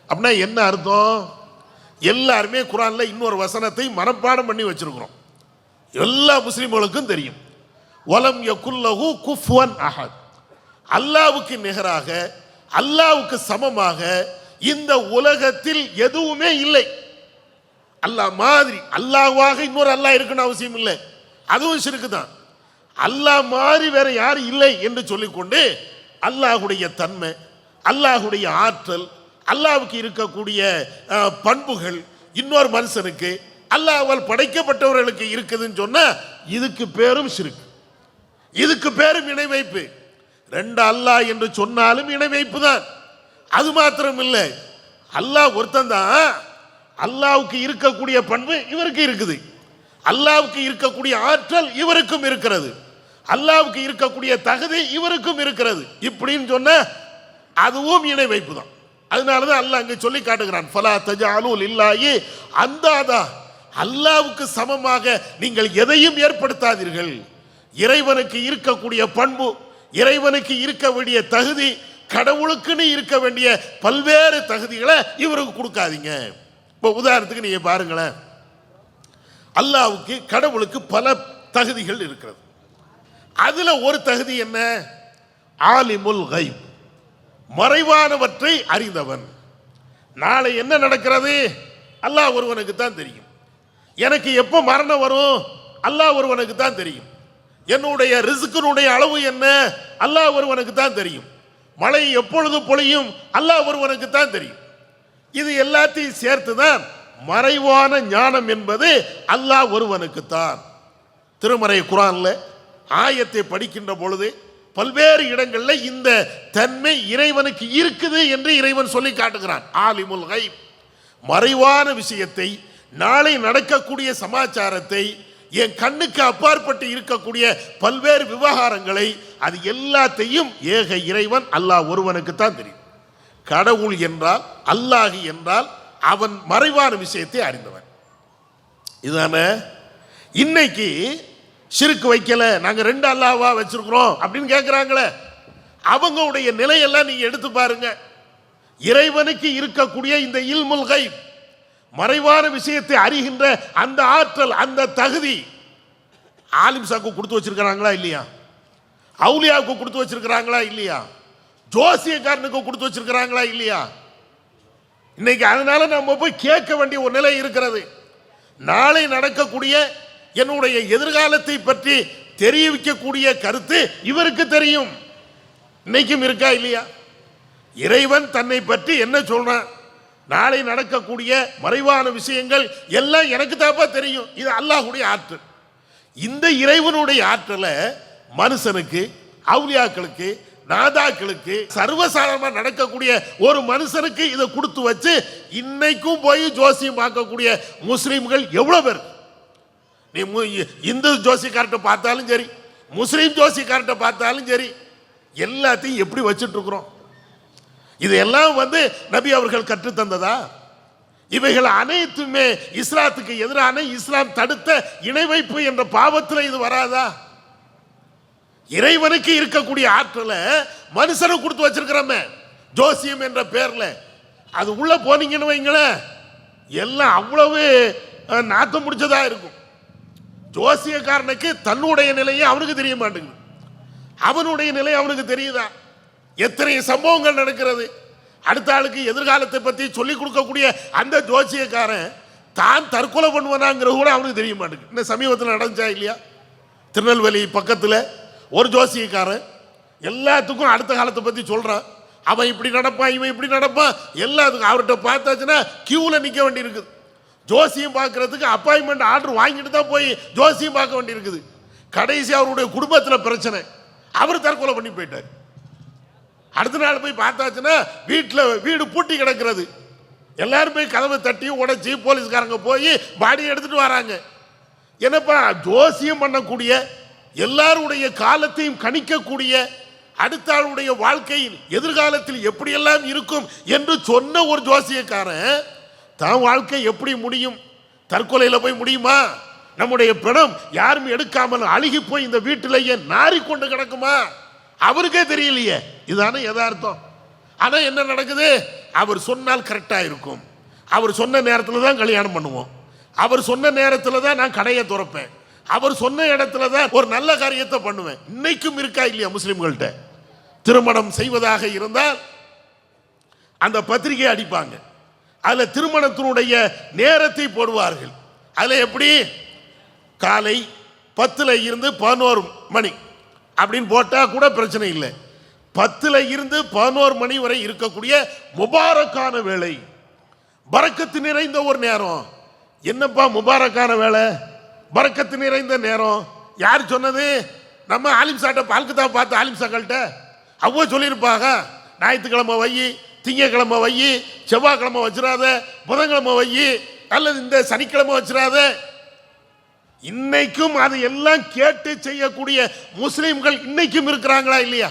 அப்படின்னா என்ன அர்த்தம்? எல்லாருமே குர்ஆன்ல இன்னொரு வசனத்தை மனப்பாடம் பண்ணி வச்சிருக்கிறோம். எல்லா முஸ்லிம்களுக்கும் தெரியும், வலம் யகுல்லஹு குஃபுவன் அஹத். அல்லாஹ்வுக்கு நிகராக அல்லாஹ்வுக்கு சமமாக இந்த உலகத்தில் எதுவுமே இல்லை. அல்லாஹ் மாதிரி அல்லாஹ்வாக இன்னொரு அல்லாஹ் இருக்குன்னு அவசியம் இல்லை, அதுவும் ஷிர்க் தான். அல்லாஹ் மாதிரி வேற யாரும் இல்லை என்று சொல்லிக்கொண்டு அல்லாஹ்வுடைய தன்மை, அல்லாஹ்வுடைய ஆற்றல், அல்லாஹ்வுக்கு இருக்கக்கூடிய பண்புகள் இன்னொரு மனுஷனுக்கு அல்லாஹ்வால் படைக்கப்பட்டவர்களுக்கு இருக்குதுன்னு சொன்னா இதுக்கு பேரும் ஷிர்க், இதுக்கு பேரும் இணை வைப்பு. ரெண்டு அல்லாஹ் என்று சொன்னாலும் இணை வைப்பு தான். அது மாத்திரம் இல்லை, அல்லாஹ் ஒருத்தன் தான். அல்லாஹ்வுக்கு இருக்கக்கூடிய பண்பு இவருக்கு இருக்குது, அல்லாஹ்வுக்கு இருக்கக்கூடிய ஆற்றல் இவருக்கும் இருக்கிறது, அல்லாஹ்வுக்கு இருக்கக்கூடிய தகுதி இவருக்கும் இருக்கிறது. இப்படின்னு சொன்ன அதுவும் இணை வைப்பு தான். அதனாலதான் அல்லாஹ் அங்கே சொல்லி காட்டுகிறான், ஃபலா தஜஅலு லில்லாஹி அந்தாதா. அல்லாஹ்வுக்கு சமமாக நீங்கள் எதையும் ஏற்படுத்தாதீர்கள். இறைவனுக்கு இருக்கக்கூடிய பண்பு, இறைவனுக்கு இருக்க வேண்டிய தகுதி, கடவுளுக்குன்னு இருக்க வேண்டிய பல்வேறு தகுதிகளை இவருக்கு கொடுக்காதீங்க. இப்போ உதாரணத்துக்கு நீங்க பாருங்களேன், அல்லாஹ்வுக்கு கடவுளுக்கு பல தகுதிகள் இருக்கிறது. அதுல ஒரு தகுதி என்ன? ஆலிமுல் கைப், மறைவானவற்றை அறிந்தவன். நாளை என்ன நடக்கிறது அல்லாஹ் ஒருவனுக்கு தான் தெரியும். எனக்கு எப்போ மரணம் வரும் அல்லாஹ் ஒருவனுக்கு தான் தெரியும். என்னுடைய ரிஸ்கினுடைய அளவு என்ன அல்லாஹ் ஒருவனுக்கு தான் தெரியும். மழை எப்பொழுது பொழியும் அல்லாஹ் ஒருவனுக்கு தான் தெரியும். இது எல்லாத்தையும் சேர்த்து தான் மறைவான ஞானம் என்பது அல்லாஹ் ஒருவனுக்கு தான். திருமறை குர்ஆன்ல ஆயத்தை படிக்கின்ற பொழுது பல்வேறு இடங்களில் இந்த தன்மை இறைவனுக்கு இருக்குது என்று இறைவன் சொல்லி காட்டுகிறான். ஆலிமுல் கைப், மறைவான விஷயத்தை, நாளை நடக்கக்கூடிய சமாச்சாரத்தை, என் கண்ணுக்கு அப்பாற்பட்டு இருக்கக்கூடிய பல்வேறு விவகாரங்களை, அது எல்லாத்தையும் ஏக இறைவன் அல்லாஹ் ஒருவனுக்கு தான் தெரியும். கடவுள் என்றால், அல்லாஹ் என்றால் அவன் மறைவான விஷயத்தை அறிந்தவன். இதுதானே இன்னைக்கு ஷிர்க் வைக்கல, நாங்க 2 அல்லாஹ்வா வச்சிருக்கிறோம் அப்படின்னு கேட்கிறாங்களே, அவங்களுடைய நிலையெல்லாம் நீங்க எடுத்து பாருங்க. இறைவனுக்கு இருக்கக்கூடிய இந்த இல்முல் கைப், மறைவான விஷயத்தை அறிகின்ற அந்த ஆற்றல், அந்த தகுதி ஆலிம்சாக்கு கொடுத்து வச்சிருக்கிறாங்களா இல்லையா? அவுலியாவுக்கு கொடுத்து வச்சிருக்கிறாங்களா இல்லையா? ஜோசியக்காரனுக்கு கொடுத்து வச்சிருக்கிறாங்களா இல்லையா? இன்னைக்கு அதனால நம்ம போய் கேட்க வேண்டிய ஒரு நிலை இருக்கிறது. நாளை நடக்கக்கூடிய என்னுடைய எதிர்காலத்தை பற்றி தெரிவிக்கக்கூடிய கருத்து இவருக்கு தெரியும். இன்னைக்கும் இருக்கா இல்லையா? இறைவன் தன்னை பற்றி என்ன சொல்றான்? நாளை நடக்கக்கூடிய மறைவான விஷயங்கள் எல்லாம் எனக்கு தாப்பா தெரியும். இது அல்லாஹ்வுடைய ஆற்றல். இந்த இறைவனுடைய ஆற்றலை மனுஷனுக்கு, அவுலியாக்களுக்கு, நாதாக்களுக்கு, சர்வசாதாரணமாக நடக்கக்கூடிய ஒரு மனுஷனுக்கு இதை கொடுத்து வச்சு இன்னைக்கும் போய் ஜோசியம் பார்க்கக்கூடிய முஸ்லீம்கள் எவ்வளவு பேர்? நீ இந்து ஜோசிக்கார்ட்ட பார்த்தாலும் சரி, முஸ்லீம் ஜோசிக்கார்ட்ட பார்த்தாலும் சரி, எல்லாத்தையும் எப்படி வச்சுட்டு இருக்கிறோம்? இதெல்லாம் நபி அவர்கள் கற்றுத்தந்ததா? இவைகள் அனைத்துமே இஸ்லாத்துக்கு எதிரான, இஸ்லாம் தடுத்த இணை வைப்பு என்ற பாவத்தில் இது வராதா? இறைவனுக்கு இருக்கக்கூடிய ஆற்றலை மனுஷனுக்கு கொடுத்து வச்சிருக்கிறோமே ஜோசியம் என்ற பேர்ல. அது உள்ள போனீங்கன்னு வைங்களேன், எல்லாம் அவ்வளவு நாத்தம் முடிச்சதா இருக்கும். ஜோசியக்காரனுக்கு தன்னுடைய நிலையை அவனுக்கு தெரிய மாட்டேங்குது, அவனுடைய நிலை அவனுக்கு தெரியுதா? எத்தனை சம்பவங்கள் நடக்கிறது. அடுத்த ஆளுக்கு எதிர்காலத்தை பற்றி சொல்லிக் கொடுக்கக்கூடிய அந்த ஜோசியக்காரன் தான் தற்கொலை பண்ணுவானாங்கிறது கூட அவனுக்கு தெரிய மாட்டேங்குது. இந்த சமீபத்தில் நடந்துச்சா இல்லையா? திருநெல்வேலி பக்கத்தில் ஒரு ஜோசியக்காரன் எல்லாத்துக்கும் அடுத்த காலத்தை பற்றி சொல்கிறான். அவன் இப்படி நடப்பான், இவன் இப்படி நடப்பான், எல்லாத்துக்கும் அவர்கிட்ட பார்த்தாச்சுன்னா கியூவில் நிற்க வேண்டி இருக்குது. ஜோசியம் பார்க்கறதுக்கு அப்பாயின்மெண்ட் ஆர்டர் வாங்கிட்டு தான் போய் ஜோசியம் பார்க்க வேண்டி இருக்குது. கடைசி அவருடைய குடும்பத்தில் பிரச்சனை, அவர் தற்கொலை பண்ணி போயிட்டார். அடுத்த நாள் போய் பார்த்தாச்சுன்னா வீடு பூட்டி கிடக்கிறது. எல்லாரும் போய் கதவை தட்டி உடைச்சி போலீஸ்காரங்க போய் பாடி எடுத்துட்டு வராங்க. என்னப்பா, ஜோசியம் பண்ணக்கூடிய, எல்லாருடைய காலத்தையும் கணிக்கக்கூடிய, அடுத்த ஆளுடைய வாழ்க்கையில் எதிர்காலத்தில் எப்படியெல்லாம் இருக்கும் என்று சொன்ன ஒரு ஜோசியக்காரன் தான் வாழ்க்கை எப்படி முடியும், தற்கொலையில் போய் முடியுமா, நம்முடைய பிணம் யாரும் எடுக்காமல் அழுகி போய் இந்த வீட்டிலேயே நாறிக்கொண்டு கிடக்குமா, அவருக்கே தெரியலையே. இதுதானே யதார்த்தம். ஆனால் என்ன நடக்குது? அவர் சொன்னால் கரெக்டாக இருக்கும், அவர் சொன்ன நேரத்தில் தான் கல்யாணம் பண்ணுவோம், அவர் சொன்ன நேரத்தில் தான் நான் கடையை திறப்பேன், அவர் சொன்ன இடத்துல தான் ஒரு நல்ல காரியத்தை பண்ணுவேன். இன்னைக்கும் இருக்கா இல்லையா முஸ்லிம்கள்ட்ட? திருமணம் செய்வதாக இருந்தால் அந்த பத்திரிகை அடிப்பாங்க, அதில் திருமணத்தினுடைய நேரத்தை போடுவார்கள். அதில் எப்படி காலை 10 இருந்து 11 மணி அப்படின்னு போட்டால் கூட பிரச்சனை இல்லை. 10 இருந்து 11 மணி வரை இருக்கக்கூடிய முபாரக்கான வேலை, பரக்கத்து நிறைந்த ஒரு நேரம். என்னப்பா முபாரக்கான வேலை, பரக்கத்து நிறைந்த நேரம்? யார் சொன்னது? நம்ம ஆலிம் சாட்ட பால்குத்தா பார்த்து ஆலிம் சாக்கள்கிட்ட அவ்வளோ சொல்லியிருப்பாங்க, ஞாயிற்றுக்கிழமை வை, திங்கக்கிழமை வை, செவ்வாய்க்கிழமை வச்சிடாத, புதன்கிழமை வை, அல்லது இந்த சனிக்கிழமை வச்சிடாத. இன்னைக்கும் அது எல்லாம் கேட்டு செய்யக்கூடிய முஸ்லிம்கள் இன்னைக்கும் இருக்கிறாங்களா இல்லையா?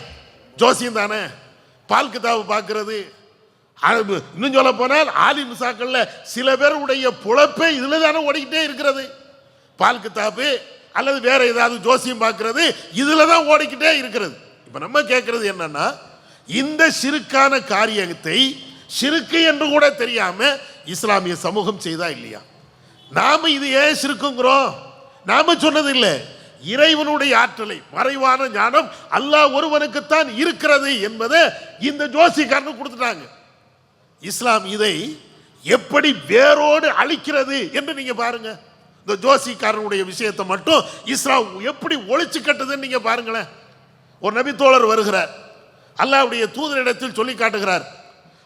ஜோசியம் தானே பால் கிதாபு பார்க்கிறது. இன்னும் சொல்ல போனால் ஆலிம் சாக்கள்ல சில பேருடைய புழப்பே இதுல தானே ஓடிக்கிட்டே இருக்கிறது. பால் கிதாபு அல்லது வேற ஏதாவது ஜோசியம் பார்க்கிறது இதுல தான் ஓடிக்கிட்டே இருக்கிறது. இப்ப நம்ம கேட்கறது என்னன்னா, இந்த சிறுக்கான காரியத்தை சிறுக்கு என்று கூட தெரியாம இஸ்லாமிய சமூகம் செய்தா இல்லையா? நாம இது ஏன் சிறுக்குங்கிறோம்? நாம சொன்னது இல்லை, இறைவனுடைய ஆற்றலை, மறைவான ஞானம் அல்லாஹ் ஒருவனுக்குத்தான் இருக்கிறது என்பதை இந்த ஜோசிக்காரனு கொடுத்துட்டாங்க. இஸ்லாம் இதை எப்படி வேரோடு அழிக்கிறது என்று நீங்க பாருங்க. இந்த ஜோசிக்காரனுடைய விஷயத்தை மட்டும் இஸ்லாம் எப்படி ஒழிச்சு கட்டுதுன்னு நீங்க பாருங்களேன். ஒரு நபி தோழர் வருகிறார், அல்லாஹ்வுடைய தூதரிடத்தில் சொல்லி காட்டுகிறார்,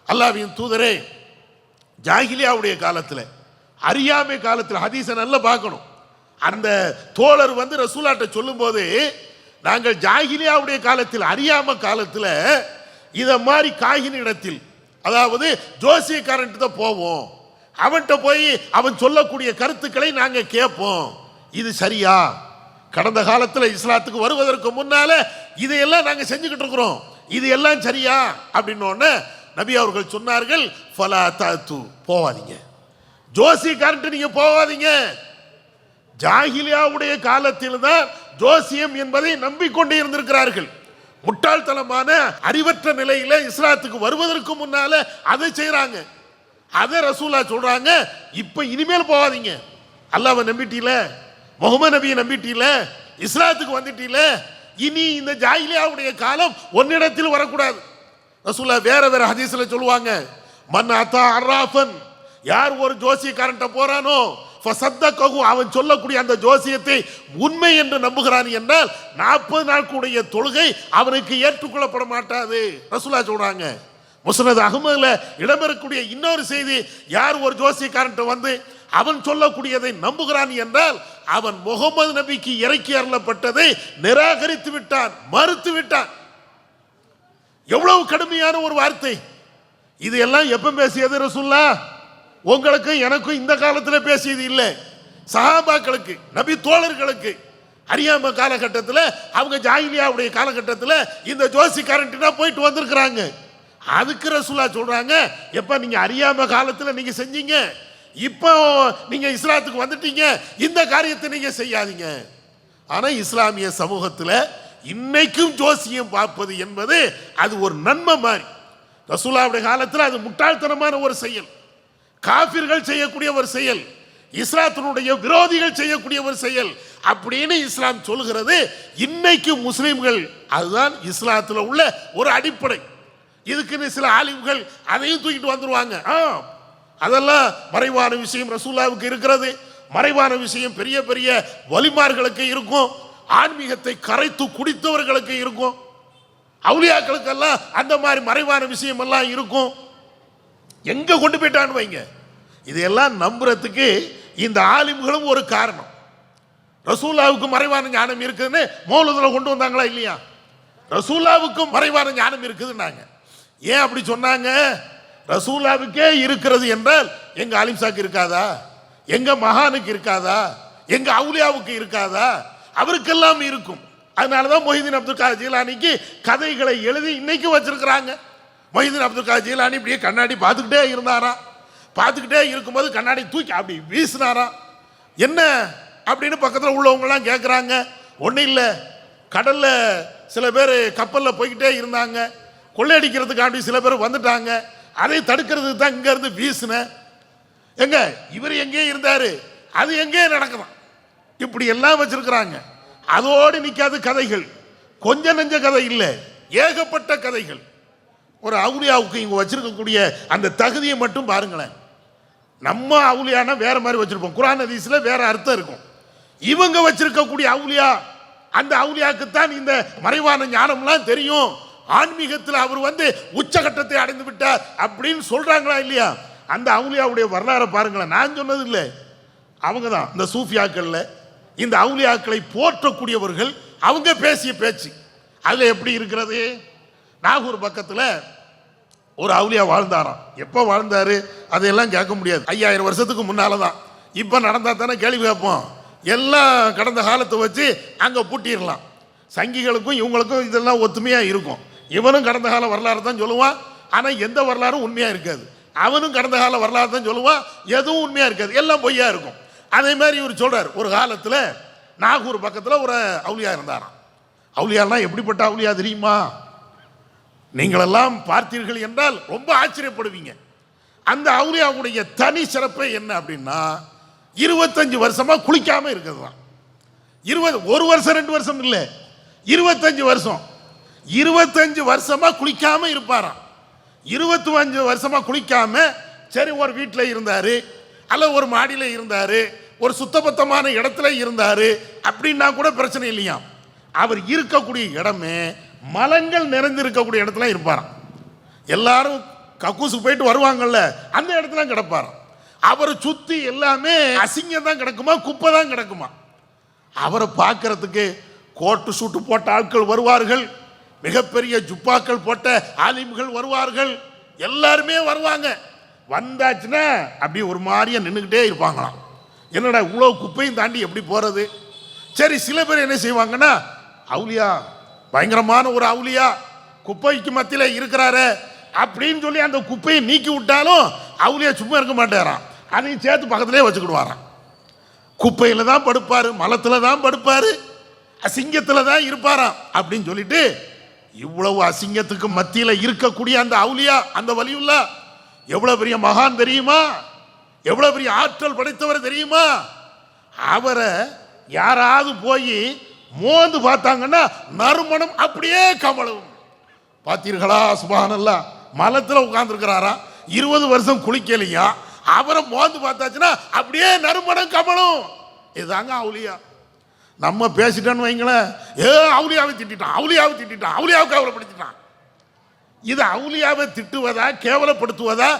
அல்லாஹ்வின் தூதரே, ஜாஹிலியாவுடைய காலத்தில், அறியாமை காலத்தில், ஹதீஸை நல்லா பார்க்கணும். அந்த தோழர் ரசூலாட்ட சொல்லும் போது, நாங்கள் ஜாஹிலியாவுடைய காலத்தில், அறியாம காலத்தில் இத மாதிரி காகினி இடத்தில், அதாவது ஜோசியக்காரன் தான் போவோம், அவன்கிட்ட போய் அவன் சொல்லக்கூடிய கருத்துக்களை நாங்க கேட்போம். இது சரியா? கடந்த காலத்தில் இஸ்லாத்துக்கு வருவதற்கு முன்னால இதையெல்லாம் நாங்க செஞ்சுக்கிட்டு இருக்கிறோம், இது எல்லாம் சரியா அப்படின்னு நபி அவர்கள் சொன்னார்கள், ஃபலா தஅது, போவாதீங்க, ஜோசியக்காரன்ட்டு நீங்க போவாதீங்க. ஜாகிலியாவுடைய காலத்தில் தான் ஜோசியம் என்பதை நம்பிக்கொண்டே இருந்திருக்கிறார்கள். முட்டாள்தனமான அறிவற்ற நிலையில இஸ்லாத்துக்கு வருவதற்கு முன்னால அதை செய்யறாங்க. அதை ரசூலா சொல்றாங்க, இப்ப இனிமேல் போகாதீங்க. அல்லாஹ்வை நம்பிட்டீல, முகமது நபியை நம்பிட்டீல, இஸ்லாத்துக்கு வந்துட்டீல, இனி இந்த ஜாகிலியாவுடைய காலம் ஒன்னிடத்தில் வரக்கூடாது. ரசூலா வேற வேற ஹதீஸ்ல சொல்லுவாங்க, மன் அத்தா அர்ராஃபன், யார் ஒரு ஜோசியக்காரன்ட்ட போறானோ ஃபஸத்தகஹு, அவன் சொல்லக்கூடிய அந்த ஜோசியத்தை உண்மை என்று நம்புகிறான் என்றால் 40 நாட்களுடைய தொழுகை அவனுக்கு ஏற்றுக்கொள்ளப்பட மாட்டாது. ரசூலா சொல்றாங்க. முஸ்னத் அஹ்மதுல இடம்பெறக்கூடிய இன்னொரு செய்தி, யார் ஒரு ஜோசியக்காரன்ட்ட வந்து அவன் சொல்லக்கூடியதை நம்புகிறான் என்றால் அவன் முகமது நபிக்கு இறக்கி அருளப்பட்டதை நிராகரித்து விட்டான், மறுத்து விட்டான். எவ்வளவு கடுமையான ஒரு வார்த்தை இது! எல்லாம் எப்ப பேசியது ரசூலுல்லாஹ்? உங்களுக்கும் எனக்கும் இந்த காலத்தில் பேசியது இல்லை, சஹாபாக்களுக்கு, நபி தோழர்களுக்கு. அறியாம காலகட்டத்தில், அவங்க ஜாகிலியாவுடைய காலகட்டத்தில் இந்த ஜோசிக்காரன்ட்டா போயிட்டு வந்திருக்கிறாங்க. அதுக்கு ரசூலுல்லாஹ் சொல்றாங்க, எப்ப நீங்க அறியாம காலத்தில் நீங்க செஞ்சீங்க, இப்போ நீங்க இஸ்லாத்துக்கு வந்துட்டீங்க, இந்த காரியத்தை நீங்க செய்யாதீங்க. ஆனா இஸ்லாமிய சமூகத்தில் இன்னைக்கும் ஜோசியம் பார்ப்பது என்பது அது ஒரு நன்மை மாதிரி. ரசூலுல்லாஹ்வுடைய காலத்தில் அது முட்டாள்தனமான ஒரு செயல், காபிர்கள் செய்யக்கூடிய ஒரு செயல், இஸ்லாத்தினுடைய விரோதிகள் செய்யக்கூடிய ஒரு செயல் அப்படின்னு இஸ்லாம் சொல்கிறது. இன்னைக்கு முஸ்லிம்கள், அதுதான் இஸ்லாத்தில் உள்ள ஒரு அடிப்படை. இதுக்குன்னு சில ஆலிம்கள் அதையும் தூக்கிட்டு வந்துருவாங்க. அதெல்லாம் மறைவான விஷயம் ரசூலுல்லாஹ்வுக்கு இருக்கிறது, மறைவான விஷயம் பெரிய பெரிய வலிமார்களுக்கு இருக்கும், ஆன்மீகத்தை கரைத்து குடித்தவர்களுக்கு இருக்கும், அவுலியாக்களுக்கெல்லாம் அந்த மாதிரி மறைவான விஷயம் எல்லாம் இருக்கும். எங்க கொண்டு போயிட்டான்னு வைங்க. இதையெல்லாம் நம்புறதுக்கு இந்த ஆலிம்களும் ஒரு காரணம். ரசூலுல்லாஹ்வுக்கு மறைவான ஞானம் இருக்குதுன்னு மௌலூதுல கொண்டு வந்தாங்களா இல்லையா? ரசூலுல்லாஹ்வுக்கும் மறைவான ஞானம் இருக்குதுன்னாங்க. ஏன் அப்படி சொன்னாங்க? ரசூலுல்லாஹ்வுக்கே இருக்கிறது என்றால் எங்க ஆலிம்சாக்கு இருக்காதா? எங்க மகானுக்கு இருக்காதா? எங்க அவுலியாவுக்கு இருக்காதா? அவருக்கெல்லாம் இருக்கும். அதனாலதான் மொஹிதீன் அப்துல் காதர் ஜீலானிக்கு கதைகளை எழுதி இன்னைக்கு வச்சிருக்கிறாங்க. மொஹிதீன் அப்துல் காதர் ஜீலானி இப்படியே கண்ணாடி பார்த்துக்கிட்டே இருந்தாராம். பார்த்துக்கிட்டே இருக்கும்போது கண்ணாடி தூக்கி அப்படி வீசினாராம். என்ன அப்படின்னு பக்கத்தில் உள்ளவங்கலாம் கேட்குறாங்க. ஒன்றும் இல்லை, கடலில் சில பேர் கப்பலில் போய்கிட்டே இருந்தாங்க, கொள்ளையடிக்கிறதுக்காண்டி சில பேர் வந்துட்டாங்க, அதை தடுக்கிறதுக்கு தான் இங்கேருந்து வீசினேன். எங்க இவர் எங்கேயே இருந்தார், அது எங்கேயே நடக்கலாம். இப்படி எல்லாம் வச்சிருக்கிறாங்க. அதோடு நிற்காது கதைகள், கொஞ்ச நெஞ்ச கதை இல்லை, ஏகப்பட்ட கதைகள். ஒரு அவுலியாவுக்கு இங்க வச்சிருக்கக்கூடிய அந்த தகுதியை மட்டும் பாருங்களேன். நம்ம அவுலியானா வேற மாதிரி வச்சிருப்போம், குர்ஆன் ஹதீஸ்ல வேற அர்த்தம் இருக்கும். இவங்க வச்சிருக்கக்கூடிய அவுலியா, அந்த அவுலியாக்குத்தான் இந்த மறைவான ஞானம்லாம் தெரியும், ஆன்மீகத்தில் அவர் வந்து உச்சகட்டத்தை அடைந்து விட்டார் அப்படின்னு சொல்றாங்களா இல்லையா? அந்த அவுலியாவுடைய வரலாறை பாருங்களேன். நான் சொன்னது இல்லை, அவங்க தான் இந்த சூஃபியாக்கள்ல இந்த அவுலியாக்களை போற்றக்கூடியவர்கள் அவங்க பேசிய பேச்சு. அதுல எப்படி இருக்கிறது? நாகூர் பக்கத்தில் ஒரு அவுலியா வாழ்ந்தாராம். எப்போ வாழ்ந்தாரு அதையெல்லாம் கேட்க முடியாது, 5000 வருஷத்துக்கு முன்னால தான். இப்போ நடந்தா தானே கேள்வி கேட்போம். எல்லாம் கடந்த காலத்தை வச்சு அங்கே பூட்டிடலாம். சங்கிகளுக்கும் இவங்களுக்கும் இதெல்லாம் ஒத்துமையாக இருக்கும். இவனும் கடந்த கால வரலாறு தான் சொல்லுவான், ஆனால் எந்த வரலாறும் உண்மையாக இருக்காது. அவனும் கடந்த கால வரலாறு தான் சொல்லுவான், எதுவும் உண்மையாக இருக்காது, எல்லாம் பொய்யா இருக்கும். அதே மாதிரி இவர் சொல்றார், ஒரு காலத்தில் நாகூர் பக்கத்தில் ஒரு அவுலியா இருந்தாராம். அவுலியாலாம் எப்படிப்பட்ட அவுலியா தெரியுமா? நீங்களெல்லாம் பார்த்தீர்கள் என்றால் ரொம்ப ஆச்சரியப்படுவீங்க. அந்த அவுலியாவுடைய தனி சிறப்பே என்ன அப்படின்னா, 25 வருஷமா குளிக்காம இருக்கிறதுதான். 1 வருஷம் 2 வருஷம் இல்லை, 25 வருஷம். 25 வருஷமா குளிக்காம இருப்பாராம். 25 வருஷமா குளிக்காம, சரி ஒரு வீட்டில் இருந்தாரு, அல்ல ஒரு மாடியில் இருந்தாரு, ஒரு சுத்தபத்தமான இடத்துல இருந்தாரு அப்படின்னா கூட பிரச்சனை இல்லையா. அவர் இருக்கக்கூடிய இடமே மலங்கள் நிறைந்திருக்கக்கூடிய இடத்துல இருப்பாராம். எல்லாரும் கக்கூசுக்கு போயிட்டு வருவாங்கல்ல, அந்த இடத்துல கிடப்பாராம். அவரை சுத்தி எல்லாமே அசிங்கம் தான் கிடக்குமா, குப்பை தான் கிடக்குமா. அவரை பார்க்கறதுக்கு கோட்டு சூட்டு போட்ட ஆட்கள் வருவார்கள், மிகப்பெரிய ஜுப்பாக்கள் போட்ட ஆலிம்கள் வருவார்கள், எல்லாருமே வருவாங்க. வந்தாச்சுன்னா அப்படி ஒரு மாதிரியா நின்றுக்கிட்டே இருப்பாங்களாம். என்னடா இவ்வளோ குப்பையும் தாண்டி எப்படி போறது? சரி, சில பேர் என்ன செய்வாங்கன்னா, அவுலியா பயங்கரமான ஒரு அவுலியா குப்பைக்கு மத்தியில் இருக்கிறாரு அப்படின்னு சொல்லி அந்த குப்பையை நீக்கி விட்டாலும் அவுலியா சும்மா இருக்க மாட்டாராம், அதையும் சேர்த்து பக்கத்திலே வச்சுக்கிடுவாராம். குப்பையில தான் படுப்பாரு, மலத்துல தான் படுப்பாரு, அசிங்கத்துல தான் இருப்பாராம் அப்படின்னு சொல்லிட்டு இவ்வளவு அசிங்கத்துக்கு மத்தியில இருக்கக்கூடிய அந்த அவுலியா, அந்த வலியுல்லா எவ்வளவு பெரிய மகான் தெரியுமா? எவ்வளவு பெரிய ஆற்றல் படைத்தவர் தெரியுமா? அவரை யாராவது போய் மோந்து பார்த்தாங்கன்னா நறுமணம் அப்படியே கமலும். பார்த்தீர்களா? சுப்ஹானல்லாஹ். மலத்துல உட்கார்ந்துருக்கிறாரா, 20 வருஷம் குளிக்கலையா, அவரை மோந்து பார்த்தாச்சுன்னா அப்படியே நறுமணம் கமலும். இதுதாங்க அவுலியா. நம்ம பேசிட்டோன்னு வைங்களேன், அவுலியாவை திட்டான், அவுலியாவை திட்டான், அவுலியாவை கேவலப்படுத்திட்டான். இது அவுலியாவை திட்டுவதா, கேவலப்படுத்துவதா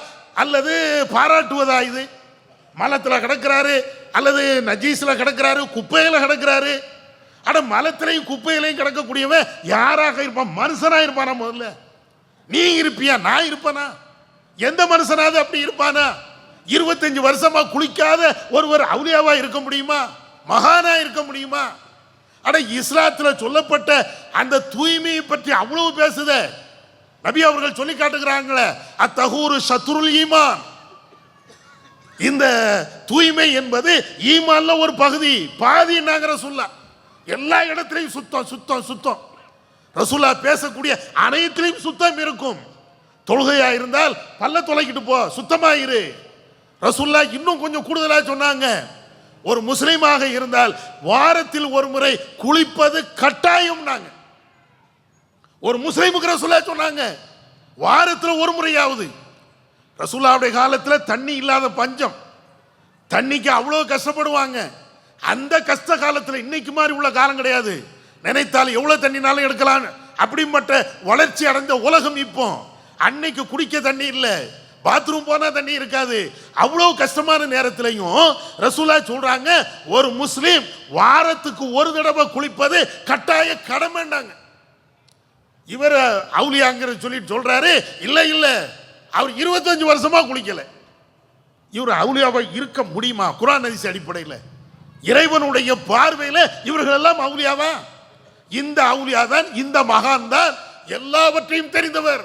அல்லது பாராட்டுவதா? இது மலத்தில் கிடக்கிறாரு அல்லது நஜீஸ்ல கிடக்கிறாரு, குப்பையில கிடக்கிறாரு. ஆனா மலத்திலையும் குப்பையிலையும் கிடக்கக்கூடியவன் யாராக இருப்பான்? மனுஷனா இருப்பானா? முதல்ல நீ இருப்பியா? நான் இருப்பானா? எந்த மனுஷனாவது அப்படி இருப்பானா? 25 வருஷமா குளிக்காத ஒருவர் அவுலியாவா இருக்க முடியுமா? மகானா இருக்க முடியுமா? அட இஸ்லாத்துல சொல்லப்பட்ட அந்த தூய்மையை பற்றி அவ்வளவு பேசுத நபி அவர்கள் சொல்லி காட்டுகிறாங்களே, அத்தஹூரு ஷத்ருல் ஈமான். இந்த தூய்மை என்பது ஈமான்ல ஒரு பகுதி, பாதி நாங்க ரசூலுல்லாஹ். எல்லா இடத்திலையும் சுத்தம் சுத்தம் சுத்தம். ரசூலுல்லாஹ் பேசக்கூடிய அனைத்திலையும் சுத்தம் இருக்கும். தொழுகையா இருந்தால் பல்ல தொலைக்கிட்டு போ, சுத்தமாயிரு. ரசூலுல்லாஹ் இன்னும் கொஞ்சம் கூடுதலா சொன்னாங்க, ஒரு முஸ்லிமாக இருந்தால் வாரத்தில் ஒரு முறை குளிப்பது கட்டாயம். நாங்க ஒரு முஸ்லிமுக்கு ரசூலுல்லாஹ் சொன்னாங்க வாரத்தில் ஒரு முறையாவது. ரசூலுல்லாஹ்வுடைய காலத்தில் தண்ணி இல்லாத பஞ்சம், தண்ணிக்கு அவ்வளோ கஷ்டப்படுவாங்க. அந்த கஷ்ட காலத்தில் இன்னைக்கு மாதிரி உள்ள காலம் கிடையாது. நினைத்தால் எவ்வளவு தண்ணினாலும் எடுக்கலாம். அப்படிப்பட்ட வளர்ச்சி அடைந்த உலகம் இப்போ. அன்னைக்கு குடிக்க தண்ணி இல்லை, பாத்ரூம் போனா தண்ணி இருக்காது. அவ்வளவு கஷ்டமான நேரத்திலையும் ரசூலுல்லாஹ் சொல்றாங்க, ஒரு முஸ்லிம் வாரத்துக்கு ஒரு தடவை குளிப்பது கட்டாய கடமைண்டாங்க. இவர் அவுலியாங்கிற சொல்லிட்டு சொல்றாரு, இல்ல இல்ல அவர் 25 வருஷமா குளிக்கல. இவர் அவுலியாவா இருக்க முடியுமா? குர்ஆன் ஹதீஸ் அடிப்படையில் இறைவனுடைய பார்வையில் இவர்கள் எல்லாம் அவுலியாவா? இந்த அவுலியா தான், இந்த மகான் தான் எல்லாவற்றையும் தெரிந்தவர்.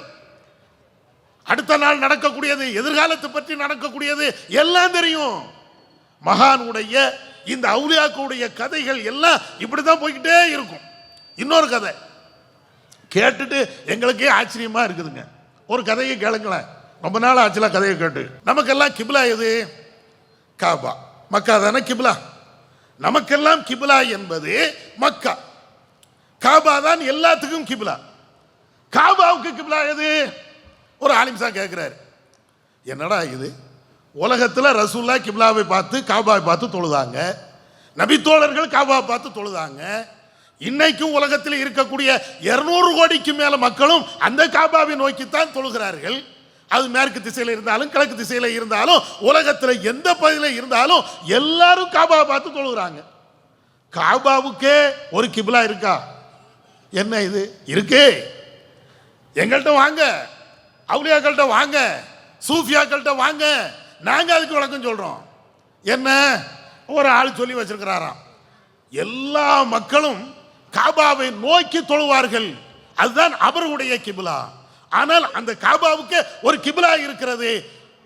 அடுத்த நாள் நடக்கக்கூடியது, எதிர்காலத்தை பற்றி நடக்கக்கூடியது எல்லாம் தெரியும். மகானுடைய இந்த அவுலியாக்களுடைய கதைகள் எல்லாம் இப்படிதான் போய்கிட்டே இருக்கும். இன்னொரு கதை கேட்டுட்டு எங்களுக்கே ஆச்சரியமா இருக்குதுங்க. ஒரு கதையை கேளுங்களேன், ரொம்ப நாள் ஆச்சுல கதையை கேட்டு. நமக்கெல்லாம் கிப்லா எது? காபா. மக்கா தானே கிப்லா. நமக்கெல்லாம் கிப்லா என்பது மக்கா. காபா தான் எல்லாத்துக்கும் கிப்லா. காபாவுக்கு கிப்லா எது? ஒரு ஆலிம்சா கேட்கிறாரு, என்னடா இது, உலகத்தில் ரசூலுல்லாஹ் கிப்லாவை பார்த்து காபாவை பார்த்து தொழுதாங்க, நபித்தோழர்கள் காபாவை பார்த்து தொழுதாங்க. இன்னைக்கும் உலகத்தில் இருக்கக்கூடிய 200 கோடிக்கு மேல மக்களும் அந்த காபாவை நோக்கித்தான் தொழுகிறார்கள். அது மேற்கு திசையில் இருந்தாலும் கிழக்கு திசையில இருந்தாலும் உலகத்தில் எந்த பகுதியில் இருந்தாலும் எல்லாரும் காபாவை பார்த்து தொழுகிறாங்க. காபாவுக்கே ஒரு கிப்லா இருக்கா? என்ன இது இருக்கு? எங்கள்கிட்ட வாங்க, அவுலியாக்கள்கிட்ட வாங்க, சூஃபியாக்கள்கிட்ட வாங்க, நாங்க அதுக்கு விளக்கம் சொல்றோம். என்ன? ஒரு ஆள் சொல்லி வச்சிருக்கிறாராம், எல்லா மக்களும் காபாவை நோக்கி தொழுவார்கள், அதுதான் அவருடைய கிப்லா. ஆனால் அந்த காபாவுக்கு ஒரு கிப்லா இருக்கிறது.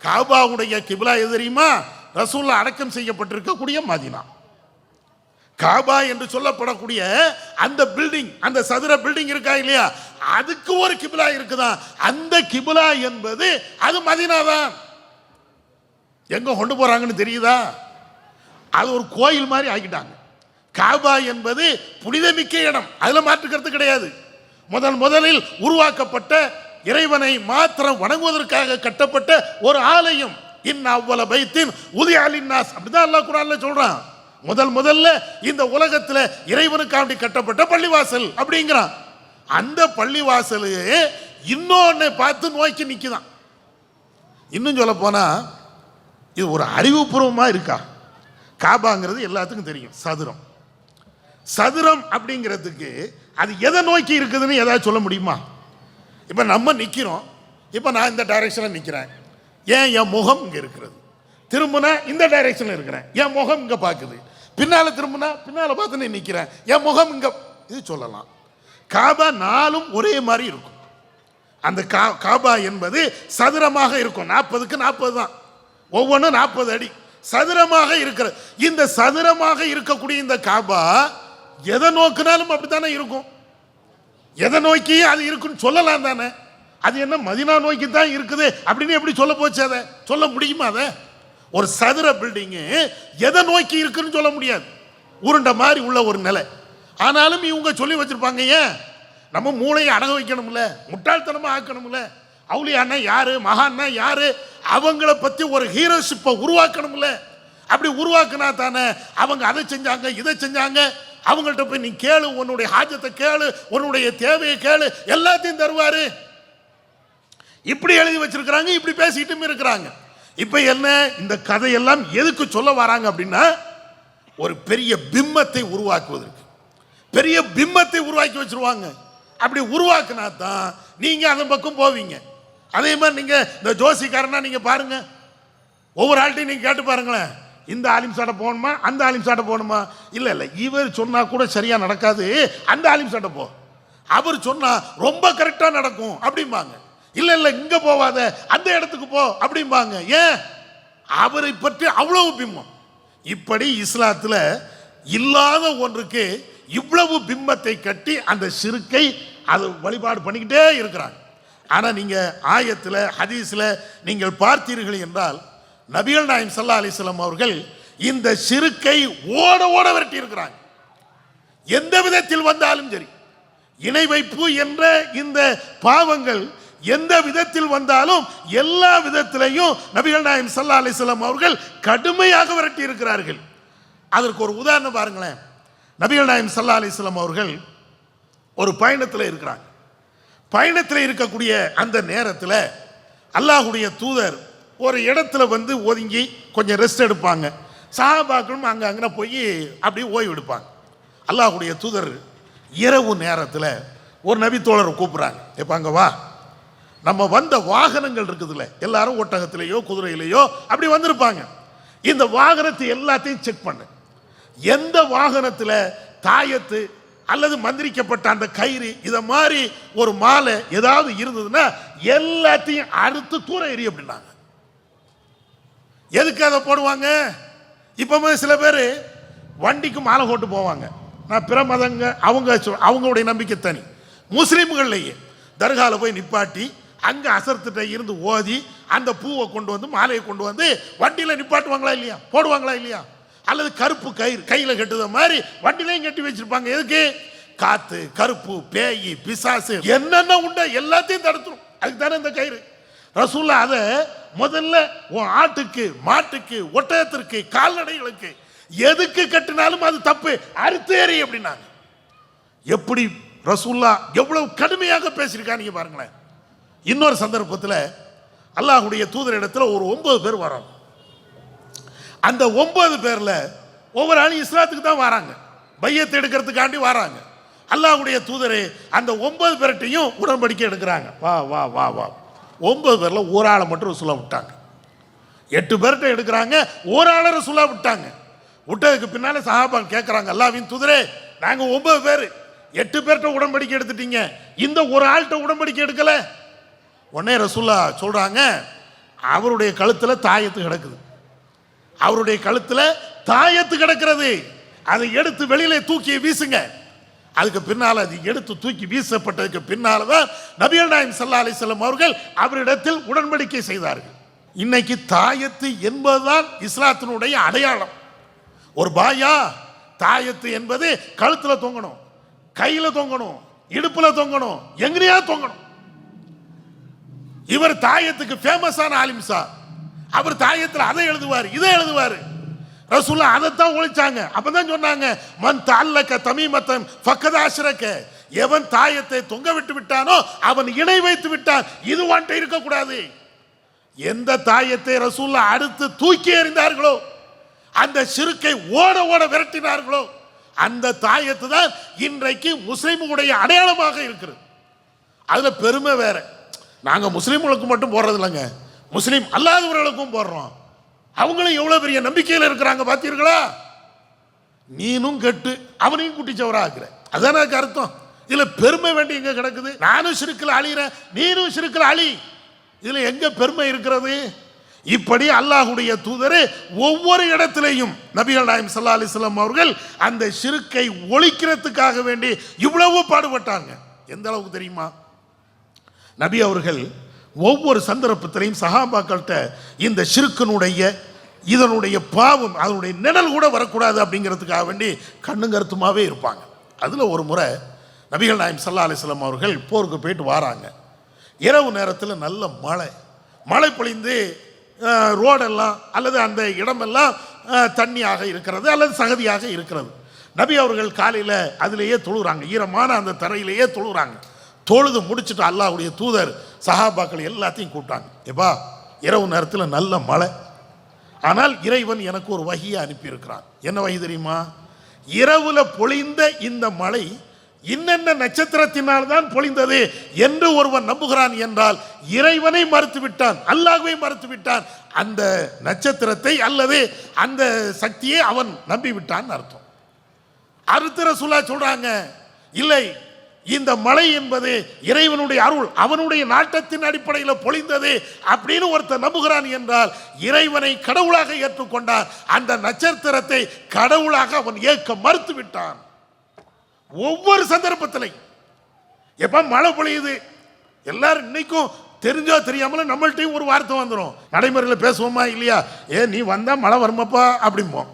காபாவுடைய கிப்லா எது தெரியுமா? ரசூலுல்லாஹ் அடக்கம் செய்யப்பட்டிருக்கக்கூடிய மதீனா. காபா என்று சொல்லப்படக்கூடிய அந்த பில்டிங், அந்த சதுர பில்டிங் இருக்கா இல்லையா, அதுக்கு ஒரு கிப்லா இருக்குதான். அந்த கிப்லா என்பது அது மதீனா தான். எங்க கொண்டு போறாங்கன்னு தெரியுதா? அது ஒரு கோயில் மாதிரி ஆக்கிட்டாங்க. காபா என்பது புனிதமிக்க இடம், அதுல மாற்றுக்கிறது கிடையாது. முதலில் உருவாக்கப்பட்ட இறைவனை மாத்திரம் வணங்குவதற்காக கட்டப்பட்ட ஒரு ஆலயம். இன் அவ்வல பைத்தின் உதிய லின்னாஸ், அப்படிதான் அல்லாஹ் குர்ஆன்ல சொல்றான். முதல்ல இந்த உலகத்துல இறைவனுக்காண்டி கட்டப்பட்ட பள்ளிவாசல் அப்படிங்கிறான். அந்த பள்ளிவாசலையே இன்னொன்னு பார்த்து நோக்கி நிக்குதான். இன்னும் சொல்ல போனா இது ஒரு அறிவுபூர்வமா இருக்கா? காபாங்கிறது எல்லாத்துக்கும் தெரியும், சதுரம். சதுரம் அப்படிங்கிறதுக்கு அது எதை நோக்கி இருக்குதுன்னு ஏதாவது சொல்ல முடியுமா? இப்ப நம்ம நிக்கிறோம், இப்ப நான் இந்த டைரக்ஷன்ல நிக்கிறேன், ஏன் என் முகம் இங்க இருக்கிறது. திரும்பினா இந்த டைரக்ஷன்ல இருக்கிறேன், என் முகம் இங்க பாக்குது. பின்னால திரும்பினா பின்னால பார்த்து நிக்கிறேன், என் முகம் இங்க. இது சொல்லலாம். காபா நாலும் ஒரே மாதிரி இருக்கும். அந்த காபா என்பது சதுரமாக இருக்கும். 40க்கு 40 தான், ஒவ்வொன்றும் 40 அடி. சதுரமாக இருக்கிற இந்த சதுரமாக இருக்கக்கூடிய இந்த காபா எதை நோக்கினாலும் அப்படித்தானே இருக்கும். எதை நோக்கி அது இருக்குன்னு சொல்லலாம் தானே. அது என்ன மதினா நோக்கி தான் இருக்குது அப்படின்னு எப்படி சொல்ல போச்சு? அதை சொல்ல முடியுமா? அதை ஒரு சதுர பில்டிங்கு எதை நோக்கி இருக்குன்னு சொல்ல முடியாது. உருண்ட மாதிரி உள்ள ஒரு நிலை. ஆனாலும் இவங்க சொல்லி வச்சிருப்பாங்க. ஏன்? நம்ம மூளையை அடக வைக்கணும்ல, முட்டாள்தனமா ஆக்கணும்ல. அவுலியானா யாரு, மகான்னா யாரு, அவங்கள பத்தி ஒரு ஹீரோஷிப்பை உருவாக்கணும்ல. அப்படி உருவாக்குனா தானே அவங்க அதை செஞ்சாங்க இதை செஞ்சாங்க. அவங்கள்ட்ட போய் நீ கேளு, உன்னுடைய ஹாஜத்தை கேளு, உன்னுடைய தேவையை கேளு, எல்லாத்தையும் தருவாரு. இப்படி எழுதி வச்சிருக்கிறாங்க, இப்படி பேசிட்டும் இருக்கிறாங்க. இப்ப என்ன இந்த கதையெல்லாம் எதுக்கு சொல்ல வராங்க அப்படின்னா, ஒரு பெரிய பிம்பத்தை உருவாக்குவதற்கு. பெரிய பிம்பத்தை உருவாக்கி வச்சிருவாங்க. அப்படி உருவாக்குனா தான் நீங்க அதன் பக்கம் போவீங்க. அதே மாதிரி நீங்க இந்த ஜோசிக்காரனா நீங்க பாருங்க, ஒவ்வொரு ஆள்கிட்டையும் நீங்க கேட்டு பாருங்களேன், இந்த ஆலிம் சாட்டை போகணுமா அந்த ஆலிம் சாட்டை போகணுமா? இல்ல இல்ல, இவர் சொன்னா கூட சரியா நடக்காது, அந்த ஆலிம் சாட்டை போ. அவர் சொன்னா ரொம்ப கரெக்டா நடக்கும் அப்படிம்பாங்க. இல்ல இல்ல, இங்க போவாத, அந்த இடத்துக்கு போ அப்படிம்பாங்க. ஏன்? அவரை பற்றி அவ்வளவு பிம்பம். இப்படி இஸ்லாத்துல இல்லாத ஒன்றுக்கு இவ்வளவு பிம்பத்தை கட்டி அந்த ஷிர்கை அது வழிபாடு பண்ணிக்கிட்டே இருக்கிறாங்க. ஆனா நீங்க ஆயத்துல ஹதீஸ்ல நீங்கள் பார்த்தீர்கள் என்றால், நபிகள் நாயகம் ஸல்லல்லாஹு அலைஹி வஸல்லம் அவர்கள் இந்த ஷிர்கை ஓட ஓட விரட்டி இருக்கிறாங்க. எந்த விதத்தில் வந்தாலும் சரி, இணை வைப்பு என்ற இந்த பாவங்கள் எந்த விதத்தில் வந்தாலும் எல்லா விதத்திலையும் நபிகள் நாயகம் ஸல்லல்லாஹு அலைஹி வஸல்லம் அவர்கள் கடுமையாக விரட்டி இருக்கிறார்கள். அதற்கு ஒரு உதாரணம் பாருங்களேன். நபிகள் நாயகம் ஸல்லல்லாஹு அலைஹி வஸல்லம் அவர்கள் ஒரு பயணத்தில் இருக்கிறாங்க. பயணத்தில் இருக்கக்கூடிய அந்த நேரத்தில் அல்லாஹ்வுடைய தூதர் ஒரு இடத்துல வந்து ஒதுங்கி கொஞ்சம் ரெஸ்ட் எடுப்பாங்க. சஹாபாக்களும் அங்கே அங்கே போய் அப்படியே ஓய்வு எடுப்பாங்க. அல்லாஹ்வுடைய தூதர் இரவு நேரத்தில் ஒரு நபி தோழரை கூப்பிட்றாங்க. எப்போ அங்கே வா, நம்ம வந்த வாகனங்கள் இருக்குதுல்ல, எல்லாரும் ஒட்டகத்திலேயோ குதிரையிலேயோ அப்படி வந்திருப்பாங்க. இந்த வாகனத்தை எல்லாத்தையும் செக் பண்ணு. எந்த வாகனத்தில் தாயத்து அல்லது மந்திரிக்கப்பட்ட அந்த கயிறு இத மாதிரி ஒரு மாலை ஏதாவது இருந்ததுன்னா எல்லாத்தையும் அடுத்து தூர எறி அப்படின்னாங்க. எதுக்கு அதை போடுவாங்க? இப்போ சில பேர் வண்டிக்கு மாலை போட்டு போவாங்க. நான் பிற மதங்க அவங்களுடைய நம்பிக்கை தனி. முஸ்லீம்கள்லேயே தர்காவில் போய் நிப்பாட்டி அங்கே அசர்த்திட்ட இருந்து ஓதி அந்த பூவை கொண்டு வந்து மாலையை கொண்டு வந்து வண்டியில் நிப்பாட்டுவாங்களா இல்லையா, போடுவாங்களா இல்லையா? அல்லது கருப்பு கயிறு கையில் கட்டுத மாதிரி வண்டிலையும் கட்டி வச்சிருப்பாங்க. எதுக்கு? காத்து, கருப்பு, பேய், பிசாசு என்னென்ன உண்டோ எல்லாத்தையும் தடுத்துரும். அதுக்கு தானே இந்த கயிறு. ரசூல்லா அதை முதல்ல உன் ஆட்டுக்கு, மாட்டுக்கு, ஒட்டகத்திற்கு, கால்நடைகளுக்கு எதுக்கு கட்டினாலும் அது தப்பு, அறுத்து எறி அப்படின்னாங்க. எப்படி ரசூல்லா எவ்வளவு கடுமையாக பேசியிருக்காங்க பாருங்களேன். இன்னொரு சந்தர்ப்பத்தில் அல்லாஹ்வுடைய தூதரிடத்தில் ஒரு 9 பேர் வராங்க. அந்த 9 பேர்ல ஒவ்வொரு ஆளும் இஸ்லாத்துக்கு தான் வராங்க, பையத்தை எடுக்கிறதுக்காண்டி வராங்க. அல்லாஹ்வுடைய தூதரே அந்த 9 பேர்ட்டையும் உடன்படிக்கை எடுக்கிறாங்க. வா வா வா வா. 9 பேர்ல ஒரு ஆளை மட்டும் ரசூலா விட்டாங்க. 8 பேர்கிட்ட எடுக்கிறாங்க, ஒரு ஆளை ரசூலா விட்டாங்க. விட்டதுக்கு பின்னால சஹாபாக்கள் கேட்கறாங்க, அல்லாஹ்வின் தூதரே, நாங்க 9 பேர், 8 பேர்கிட்ட உடன்படிக்கை எடுத்துட்டீங்க, இந்த ஒரு ஆள்கிட்ட உடன்படிக்கை எடுக்கல. உடனே ரசூலா சொல்றாங்க, அவருடைய கழுத்துல தாயத்து கிடக்குது, அவருடைய கழுத்துல தாயத்து கிடக்கிறது, அதை எடுத்து வெளியில தூக்கி வீசுங்க. அதுக்கு பின்னால அது எடுத்து தூக்கி வீசப்பட்டதுக்கு பின்னால்தான் நபிகள் நாயகம் ஸல்லல்லாஹு அலைஹி வஸல்லம் அவர்கள் அவரிடத்தில் உடன்படிக்கை செய்தார்கள். இன்னைக்கு தாயத்து என்பதுதான் இஸ்லாத்தினுடைய அடையாளம். ஒரு பாயா தாயத்து என்பது கழுத்துல தொங்கணும், கையில தொங்கணும், இடுப்புல தொங்கணும், எங்கேயா தொங்கணும். இவர் தாயத்துக்கு ஃபேமஸான ஆலிம் சார். அவர் தாயத்தில் அதை எழுதுவார், இதை எழுதுவார். ரசூலுல்லாஹ் அதைத்தான் ஒழிச்சாங்க. அப்பதான் சொன்னாங்க, மன் தஅல்லக தமீமத்தன் ஃபக்கத் அஷ்ரக. எவன் தாயத்தை தொங்க விட்டு விட்டானோ அவன் இணை வைத்து விட்டான். இது வாண்ட இருக்க கூடாது. எந்த தாயத்தை ரசூலுல்லாஹ் அடுத்து தூக்கி எறிந்தார்களோ, அந்த ஷிர்கை ஓட ஓட விரட்டினார்களோ, அந்த தாயத்து தான் இன்றைக்கு முஸ்லிமுடைய அடையாளமாக இருக்கிறது. அதுல பெருமை வேற. நாங்க முஸ்லிம்களுக்கு மட்டும் போடுறது இல்லைங்க, முஸ்லிம் அல்லாதவர்களுக்கும் போடுறோம். அவங்களும் எவ்வளவு பெரிய நம்பிக்கையில் இருக்கிறாங்க பார்த்தீர்களா? நீனும் கெட்டு அவனையும் குட்டிச்சவரா இருக்கிற, அதான அர்த்தம். இதுல பெருமை வேண்டி எங்க கிடக்குது? நானும் ஷிர்கில் அழிகிறேன், நீனும் ஷிர்கில் அழி. இதுல எங்க பெருமை இருக்கிறது? இப்படி அல்லாஹ்வுடைய தூதர் ஒவ்வொரு இடத்திலையும் நபிகள் நாயகம் ஸல்லல்லாஹு அலைஹி வஸல்லம் அவர்கள் அந்த ஷிர்க்கை ஒழிக்கிறதுக்காக வேண்டி இவ்வளவு பாடுபட்டாங்க. எந்த அளவுக்கு தெரியுமா? நபி அவர்கள் ஒவ்வொரு சந்தர்ப்பத்திலையும் சஹாபாக்கள்கிட்ட இந்த ஷிர்க்கினுடைய இதனுடைய பாவம் அதனுடைய நிழல் கூட வரக்கூடாது அப்படிங்கிறதுக்காக வேண்டி கண்ணும் கருத்துமாவே இருப்பாங்க. அதில் ஒரு முறை நபிகள் நாயகம் ஸல்லல்லாஹு அலைஹி வஸல்லம் அவர்கள் போருக்கு போயிட்டு வராங்க. இரவு நேரத்தில் நல்ல மழை பொழிந்து ரோடெல்லாம் அல்லது அந்த இடமெல்லாம் தண்ணியாக இருக்கிறது அல்லது சகதியாக இருக்கிறது. நபி அவர்கள் காலையில் அதிலேயே தொழுகிறாங்க, ஈரமான அந்த தரையிலேயே தொழுகிறாங்க. தொழுது முடிச்சுட்டு அல்லாஹ்வுடைய தூதர் சஹாபாக்கள் எல்லாத்தையும் கூப்பிட்டாங்க. எப்பா, இரவு நேரத்தில் நல்ல மழை, ஆனால் இறைவன் எனக்கு ஒரு வஹியை அனுப்பியிருக்கிறான். என்ன வஹி தெரியுமா? இரவுல பொழிந்த இந்த மழை இன்னென்ன நட்சத்திரத்தினால்தான் பொழிந்தது என்று ஒருவன் நம்புகிறான் என்றால் இறைவனை மறுத்து விட்டான், அல்லாஹ்வை மறுத்து விட்டான். அந்த நட்சத்திரத்தை அல்லது அந்த சக்தியை அவன் நம்பி விட்டான் அர்த்தம். அடுத்த ரசூலுல்லாஹ் சொல்றாங்க, இல்லை, இந்த மழை என்பது இறைவனுடைய அருள், அவனுடைய நாட்டத்தின் அடிப்படையில் பொழிந்தது அப்படின்னு ஒருத்தர் நம்புகிறான் என்றால் இறைவனை கடவுளாக ஏற்றுக்கொண்டான், அந்த நட்சத்திரத்தை கடவுளாக அவன் ஏற்க மறுத்து விட்டான். ஒவ்வொரு சந்தர்ப்பத்திலையும் எப்ப மழை பொழியுது, எல்லாரும் இன்னைக்கும் தெரிஞ்சோ தெரியாமலும் நம்மள்ட்டையும் ஒரு வார்த்தை வந்துடும். நடைமுறையில் பேசுவோமா இல்லையா? நீ வந்தா மழை வருமாப்பா அப்படிம்போம்,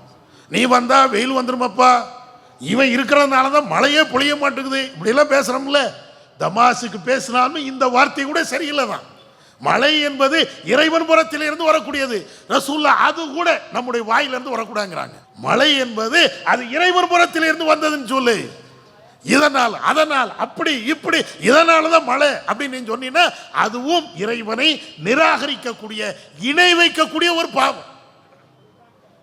நீ வந்தா வெயில் வந்துருமாப்பா, இவன் இருக்கிறதுனால தான் மழையே பொழிய மாட்டேங்குது, இப்படிலாம் பேசுறோம்ல. தமாசுக்கு பேசினாலும் இந்த வார்த்தை கூட சரியில்லை தான். மழை என்பது இறைவன் புறத்திலிருந்து வரக்கூடியது. ரசூலுல்லாஹ் அது கூட நம்முடைய வாயிலிருந்து வரக்கூடாதுங்கிறாங்க. மழை என்பது அது இறைவன் புறத்திலிருந்து வந்ததுன்னு சொல்லு. இதனால் அதனால் அப்படி இப்படி இதனால தான் மழை அப்படின்னு நீ சொன்னீங்கன்னா அதுவும் இறைவனை நிராகரிக்கக்கூடிய, இணை வைக்கக்கூடிய ஒரு பாவம்.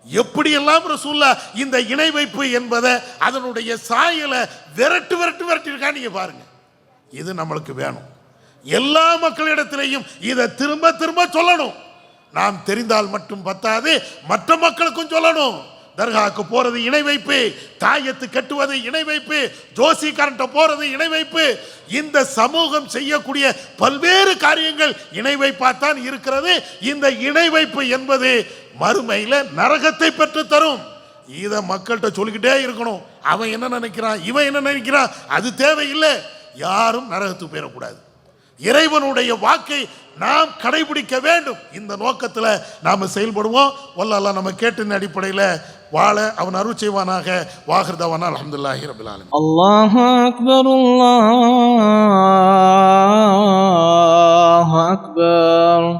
எப்படியெல்லாம் ரசூலுல்லாஹ் இந்த இணை வைப்பு என்பதை அதனுடைய சாயலை விரட்டு இருக்கா நீங்க பாருங்க. இது நம்மளுக்கு வேணும். எல்லா மக்களிடத்திலையும் இதை திரும்ப திரும்ப சொல்லணும். நாம் தெரிந்தால் மட்டும் பத்தாது, மற்ற மக்களுக்கும் சொல்லணும். தர்காவுக்கு போறது இணை வைப்பு, தாயத்து கட்டுவது இணை வைப்பு, ஜோசிக்காரன்ட்ட போறது இணை வைப்பு. இந்த சமூகம் செய்யக்கூடிய பல்வேறு காரியங்கள் இணை வைப்பாத்தான் இருக்கிறது. இந்த இணை வைப்பு என்பது மறுமையில நரகத்தை பெற்று தரும். இதை மக்கள்கிட்ட சொல்லிக்கிட்டே இருக்கணும். அவன் என்ன நினைக்கிறான், இவன் என்ன நினைக்கிறான், அது தேவையில்லை. யாரும் நரகத்துக்கு போயிடக்கூடாது. இறைவனுடைய வாக்கை நாம் கடைபிடிக்க வேண்டும். இந்த நோக்கத்தில் நாம் செயல்படுவோம். வல்லல்லாஹ் நம்ம கேட்டின் அடிப்படையில் வாழ அவன் அருள் செய்வானாக. வாஹிர்தவானா அல்ஹம்துலில்லாஹி ரப்பில் ஆலமீன். அல்லாஹு அக்பர், அல்லாஹு அக்பர்.